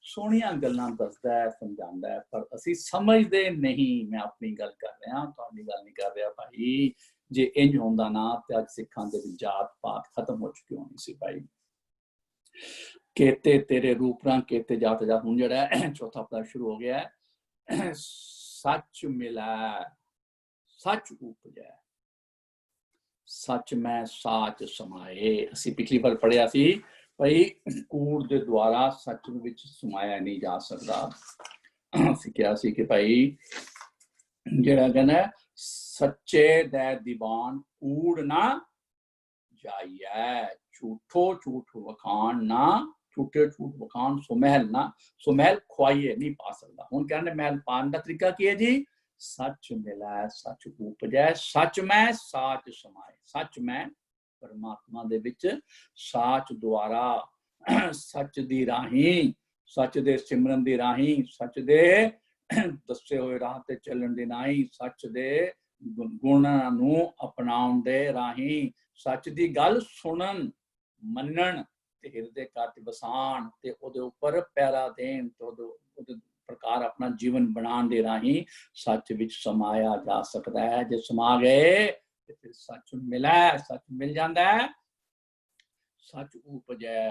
सोहणियां गल्लां दसदा है, समझांदा है, पर असीं समझदे नहीं। मैं अपनी गल कर रहा, तुहाडी गल नहीं कर रहा भाई। जे इंज होंदा ना ते अज सिखां दे विच जात पात खत्म हो चुकी होनी सी भाई। केते तेरे रूप रंग केते जात जात। हुण जिहड़ा है चौथा पद शुरू हो गया है, सच मिला सच उपजै। सच मैं साच समाए। ਅਸੀਂ ਪਿਛਲੀ ਵਾਰ ਪੜਿਆ ਸੀ ਭਾਈ ਕੂੜ ਦੇ ਦੁਆਰਾ ਸੱਚ ਵਿੱਚ ਸਮਾਇਆ ਨਹੀਂ ਜਾ ਸਕਦਾ। ਅਸੀਂ ਕਿਹਾ ਸੀ ਕਿ ਭਾਈ ਜਿਹੜਾ ਕਹਿੰਦਾ ਸੱਚੇ ਦੇ ਦੀਵਾਨ ਕੂੜ ਨਾ ਜਾਈਏ, ਝੂਠੋ ਝੂਠ ਵਖਾਣ ਨਾ, ਝੂਠੇ ਝੂਠ ਵਖਾਣ ਸੁਮਹਿਲ ਨਾ, ਸੁਮਹਿਲ ਖੁਆਈਏ ਨਹੀਂ ਪਾ ਸਕਦਾ। ਹੁਣ ਕਹਿੰਦੇ ਮਹਿਲ ਪਾਣ ਦਾ ਤਰੀਕਾ ਕੀ ਹੈ ਜੀ? सच मिला सच उपजै, सच में साच समाए। सच में परमात्मा दे विच साच द्वारा, सच दी राही, सच दे सिमरन दी राही, सच दे दसे होए राह ते चलन दे राही, सच दे गुणां नूं अपनाउण दे राही, सच दी गल सुनन मनन ते हिरदे कट वसाण ते ओदे उपर पैरा देण ते ओदे प्रकार अपना जीवन बनाने दे राही सच विच समाया जा सकता है। जे समा गए तो फिर सच मिला, सच मिल जाता है, सच उपजै,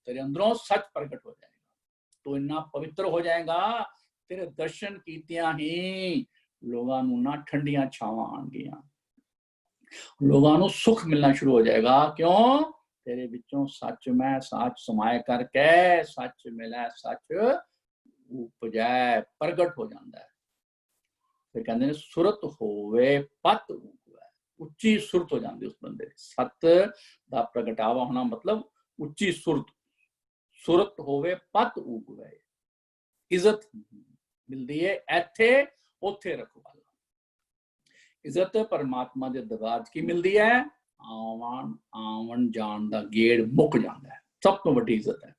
तेरे अंदरों सच प्रकट हो जाएगा। तो इन्ना पवित्र हो जाएगा, तेरे दर्शन कीतियां ही लोगों नूं ना ठंडियां छावां आणगियां, लोगों नूं सुख मिलना शुरू हो जाएगा। क्यों? तेरे विचों सच में सच समाए करके सच मिला, सच उपजै, प्रगट हो जाता है। फिर कहते हैं सुरत होवे पत उगवै, उच्ची सुरत हो जाती उस बंदे की। सत दा प्रगटावा होना मतलब उच्ची सुरत, सुरत होवे पत उगवै, इज्जत मिलती है इत्थे उत्थे रखवाला। इज्जत परमात्मा दे दरबार की मिलती है, आवन जान दा गेड़ मुक जाता है, सब तो बड़ी इज्जत है।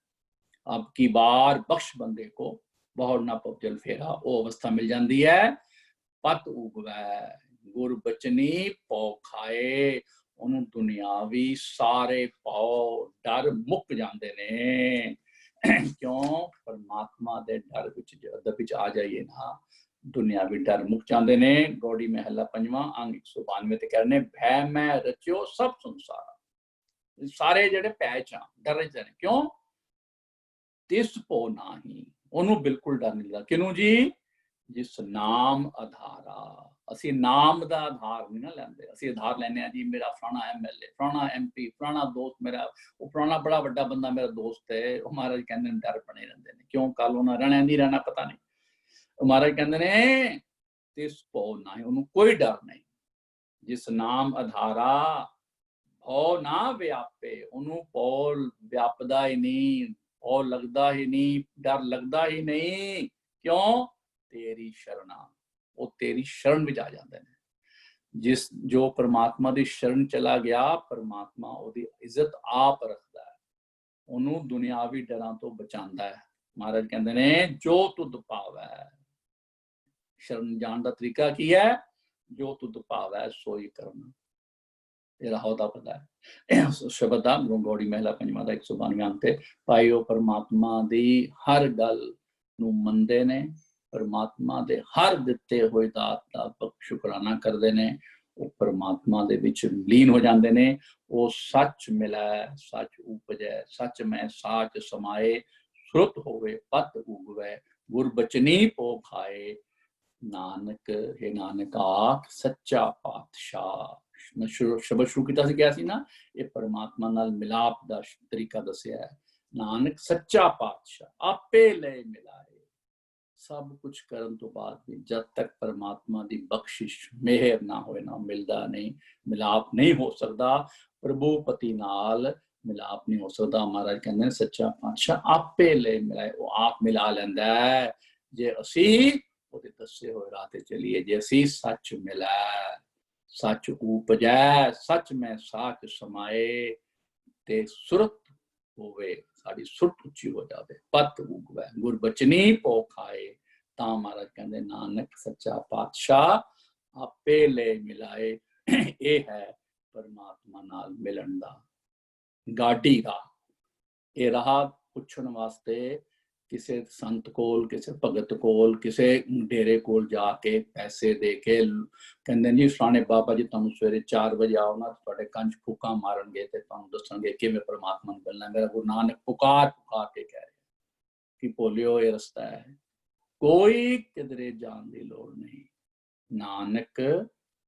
अब की बार बख्श बंदे को बहुत ना पवजल फेरा वो अवस्था मिल जाती है। पत उगवै गुर बचनी पौ खाए, उन्होंने दुनियावी सारे पौ डर मुक जाते ने। क्यों? परमात्मा दे डर विच अदब विच आ जाइए ना, दुनियावी डर मुक जाते ने। गौड़ी महला पंजवां अंग 192 ते कहने भै मैं रचियो सब संसार, सारे जेडे भै च डर च ने। क्यों? तिस पो नाही, ਉਹਨੂੰ ਬਿਲਕੁਲ ਡਰ ਨਹੀਂ ਲੱਗਦਾ। ਕਿਨੂੰ ਜੀ? ਜਿਸ ਨਾਮ ਆਧਾਰਾ। ਅਸੀਂ ਨਾਮ ਦਾ ਆਧਾਰ ਨਹੀਂ ਨਾ ਲੈਂਦੇ, ਅਸੀਂ ਆਧਾਰ ਲੈਨੇ ਆ ਜੀ ਮੇਰਾ ਫਲਾਣਾ ਐਮਐਲਏ, ਫਲਾਣਾ ਐਮਪੀ, ਫਲਾਣਾ ਦੋਸਤ ਮੇਰਾ, ਉਹ ਫਲਾਣਾ ਬੜਾ ਵੱਡਾ ਬੰਦਾ ਮੇਰਾ ਦੋਸਤ ਹੈ। ਉਹ ਮਹਾਰਾਜ ਕਹਿੰਦੇ ਨੇ ਡਰ ਬਣੇ ਰਹਿੰਦੇ ਨੇ। ਕਿਉਂ? ਕੱਲ ਉਹਨਾਂ ਰਹਿਣਾ ਨਹੀਂ ਰਹਿਣਾ ਪਤਾ ਨਹੀਂ। ਉਹ ਮਹਾਰਾਜ ਕਹਿੰਦੇ ਨੇ ਤਿਸ ਪੋ ਨਾਹੀਂ, ਉਹਨੂੰ ਕੋਈ ਡਰ ਨਹੀਂ। ਜਿਸ ਨਾਮ ਆਧਾਰਾ ਭਉ ਨਾ ਵਿਆਪੇ, ਉਹਨੂੰ ਭਉ ਵਿਆਪਦਾ ਹੀ ਨਹੀਂ, और लगता ही नहीं, डर लगता ही नहीं। क्यों? तेरी शरणा, वो तेरी शरण में आ जाते हैं। जिस जो परमात्मा दी शरण चला गया, परमात्मा ओदी इज्जत आप रखता है, ओनू दुनियावी डरां तो बचांदा है। महाराज कहते ने जो तुद पावै, शरण जान दा तरीका की है? जो तुद पावै सोई करना, तेरा होदा पता है। शब्द आ गौड़ी महला पंजवां दा 192 अंक ते भाई ਉਹ परमात्मा दी हर गल ਨੂੰ ਮੰਨਦੇ ਨੇ, परमात्मा दे हर ਦਿੱਤੇ ਹੋਏ ਦਾਤ ਦਾ ਸ਼ੁਕਰਾਨਾ ਕਰਦੇ ਨੇ, ਉਹ परमात्मा ਦੇ ਵਿੱਚ ਲੀਨ ਹੋ ਜਾਂਦੇ ਨੇ। ਉਹ ਸੱਚ ਮਿਲੈ ਸੱਚ ਉਪਜੈ, ਸੱਚ ਮੈਂ ਸਾਚ ਸਮਾਏ, ਸੁਰਤ ਹੋਵੇ ਪਤ ਉਗਵੈ, ਗੁਰ ਬਚਨੀ ਪੋ ਖਾਏ। ਨਾਨਕ ਹੈ ਨਾਨਕ ਆਖ ਸੱਚਾ ਪਾਤਸ਼ਾਹ। शब्द शुरू किया क्या सी ना, ये परमात्मा नाल मिलाप दा तरीका दसिया है। नानक सच्चा पातशाह आपे ले मिलाए, सब कुछ करन तो बाद भी जब तक परमात्मा दी बख्शिश मेहर ना होए ना मिलदा नहीं, मिलाप नहीं हो सकता। प्रभु पति नाल मिलाप नहीं हो सकता। महाराज कहते हैं सच्चा पातशाह आपे ले मिलाए, वो आप मिला लैंदा है जे असी ओदे दसे होए राह ते चलीए, जे असी सच मिला सच उपजै, सच में साच समाए ते सुरत होवे, साड़ी सुरत उच्ची हो जावे, पत उगवै, गुर बचनी पो खाए। तां महाराज कहंदे नानक सच्चा पातशाह आपे ले मिलाए। ये है परमात्मा नाल मिलन दा गाड़ी राह। ये राह पुछण वास्ते किसी संत कोल, किसी भगत कोल, किसी डेरे कोल जाके पैसे दे के कहंदे जी फलाने बाबा जी तुहानूं सवेरे 4 बजे आओ ना, तुहाडे कंज फूकां मारनगे ते तुहानूं दसणगे किवें परमात्मा नूं मिलना। मेरा गुरु नानक पुकार पुकार के कह रहे कि भोलिओ ये रस्ता है, कोई किधरे जाण दी लोड़ नहीं। नानक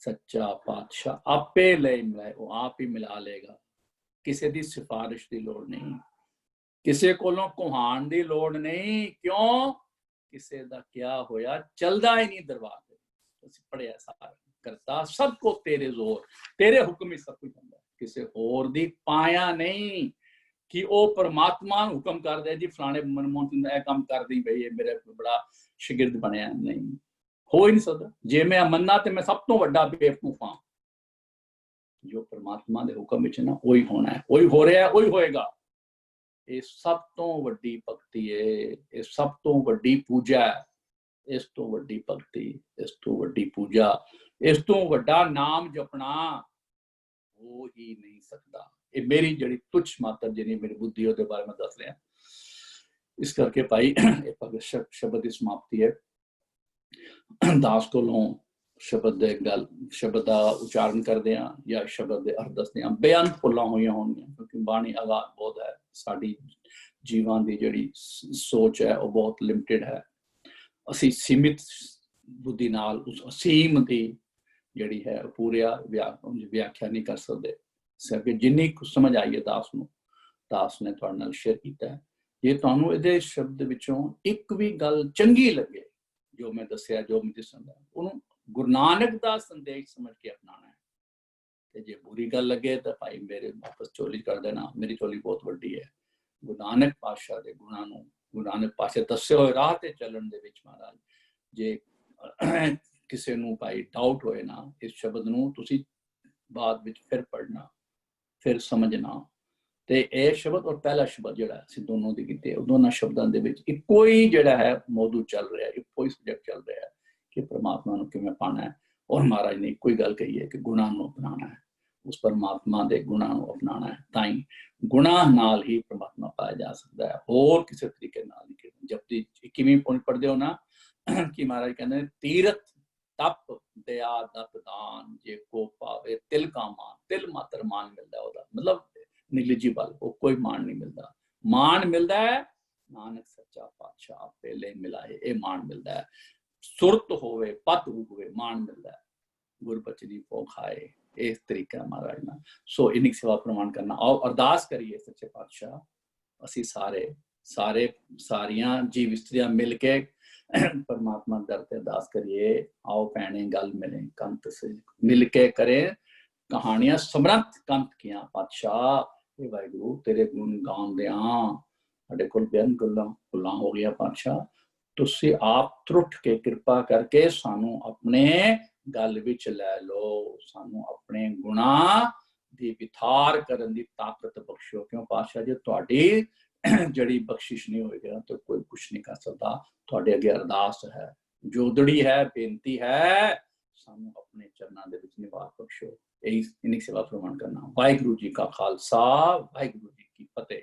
सच्चा पातशाह आपे ले मिलाए, वो आप ही मिला लेगा। किसी दी सिफारिश की लोड़ नहीं, किसी कोलों कुहान की लोड़ नहीं। क्यों? किसी दा क्या होया चलदा ही नहीं दरबार दे। ਅਸੀਂ पढ़िया सारा करता सबको तेरे जोर, तेरे हुक्म ही सब कुछ होंदा, किसी होर दी पाया नहीं कि वो परमात्मा हुक्म कर दे जी फलाने मनमोहन सिंह का काम कर दी भाई, ये मेरे बड़ा शिगिर्द बनया। नहीं, हो ही नहीं सकता। जे मैं मन्ना तो मैं सब तो बड़ा बेवकूफ हाँ। जो परमात्मा के हुक्म विच ना वही होना है, वही हो रहा है, वही होएगा। ये सब तो वड्डी भगती है, ये सब तो वड्डी पूजा है। इस तो वड्डी भगती, इस तो वड्डी पूजा, इस तो वड्डा नाम जपना हो ही नहीं सकता। ये मेरी जड़ी तुच्छ मात्र जिनी मेरी बुद्धि ਉਹਦੇ बारे में दस रहा। इस करके भाई शब्द की समाप्ति है। दास कोलों शब्द दे गल शब्द का उच्चारण करते हैं या शब्द के अर्थ दसते हैं, बेअंत भुल्लां होईयां होणगीआं, क्योंकि बाणी आगार बहुत है। साडी जीवां दी जिहड़ी सोच है वो बहुत लिमिटेड है। असी सीमित बुद्धि नाल उस असीम दी जिहड़ी है पूरा व्याख्या नहीं कर सकते। सिर्फ जिन्नी कुछ समझ आई है दास नूं, दास ने तुहाडे नाल शेयर कीता है। जे तुहानूं इहदे शब्द विचों एक भी गल चंगी लगे जो मैं दसिया, जो मैं दसदा, उहनूं गुरु नानक दा संदेश समझ के अपनाना है। ते जे बुरी गल लगे तो भाई मेरे वापस चोली कर देना, मेरी चोली बहुत वड्डी है। गुरु नानक पातशाह दे गुणां नूं, गुरु नानक पातशाह दस्से होए राह ते चलण दे विच महाराज जे किसी नूं भाई डाउट होए ना, इस शब्द नूं तुसीं बाद विच फिर पढ़ना, फिर समझना। ते ਇਹ शब्द और पहला शब्द ਜਿਹੜਾ ਅਸੀਂ ਦੋਨੋਂ ਦੀ ਕੀਤੀ, ਉਹ ਦੋਨਾਂ ਸ਼ਬਦਾਂ ਦੇ ਵਿੱਚ ਇੱਕੋ ਹੀ ਜਿਹੜਾ ਹੈ ਮੌਜੂ ਚੱਲ ਰਿਹਾ, ਇੱਕੋ ਹੀ ਸਬਜੈਕਟ ਚੱਲ ਰਿਹਾ ਕਿ परमात्मा ਨੂੰ ਕਿਵੇਂ ਪਾਣਾ ਹੈ। और महाराज ने कोई गल कही है कि गुणां ਨੂੰ अपनाना है, उस परमात्मा ਦੇ गुणां ਨੂੰ अपनाना है। ਤਾਂ ਹੀ गुणां ਨਾਲ ही परमात्मा पाया जा सकता है, और किसी तरीके ਨਾਲ नहीं। जब ती 21ਵੀਂ पॉइंट पढ़ते हो ना कि महाराज कहते हैं तीरथ तप दया दत दान जे को पावे तिल का मान, तिल मात्र मान मिलता है ਉਹਦਾ, मतलब निगलिजिबल, वो कोई मान नहीं मिलता। मान मिलता है नानक सच्चा पातशाह पहले मिला है, ये मान मिलता है। सुरत होवे पत होवे मान मिलता है, गुरबचनी पो खाए, इस तरीका महाराज ना। सो इन्हीं सेवा प्रमाण करना। आओ अरदास करिए सच्चे पातशाह, असी सारे सारे सारियां जीव स्त्रियां मिल के परमात्मा दर ते अरदास करिए। आओ भैने गल मिले कंत से मिल के करें कहानियां समरथ कंत किया पातशाह। वाहिगुरु तेरे गुण गाउंदियां साडे कोल बेअंत गल्लां हो गया पातशाह, तुसी आप त्रुट के कृपा करके सानू अपने गल विच लै लो, सानू अपने गुणां दी विथार करन दी ताकत बख्शो। क्यों पातशाह जी तुहाडी जड़ी बख्शिश नहीं होएगी तो कोई कुछ नहीं कर सकता। तुहाडे अगे अरदास है, जोदड़ी है, बेनती है, सानू अपने चरनां दे विच निवास बख्शो। यही इन्हीं सेवा प्रमाण करना। वाहिगुरु जी का खालसा, वाहिगुरु जी की फतेह।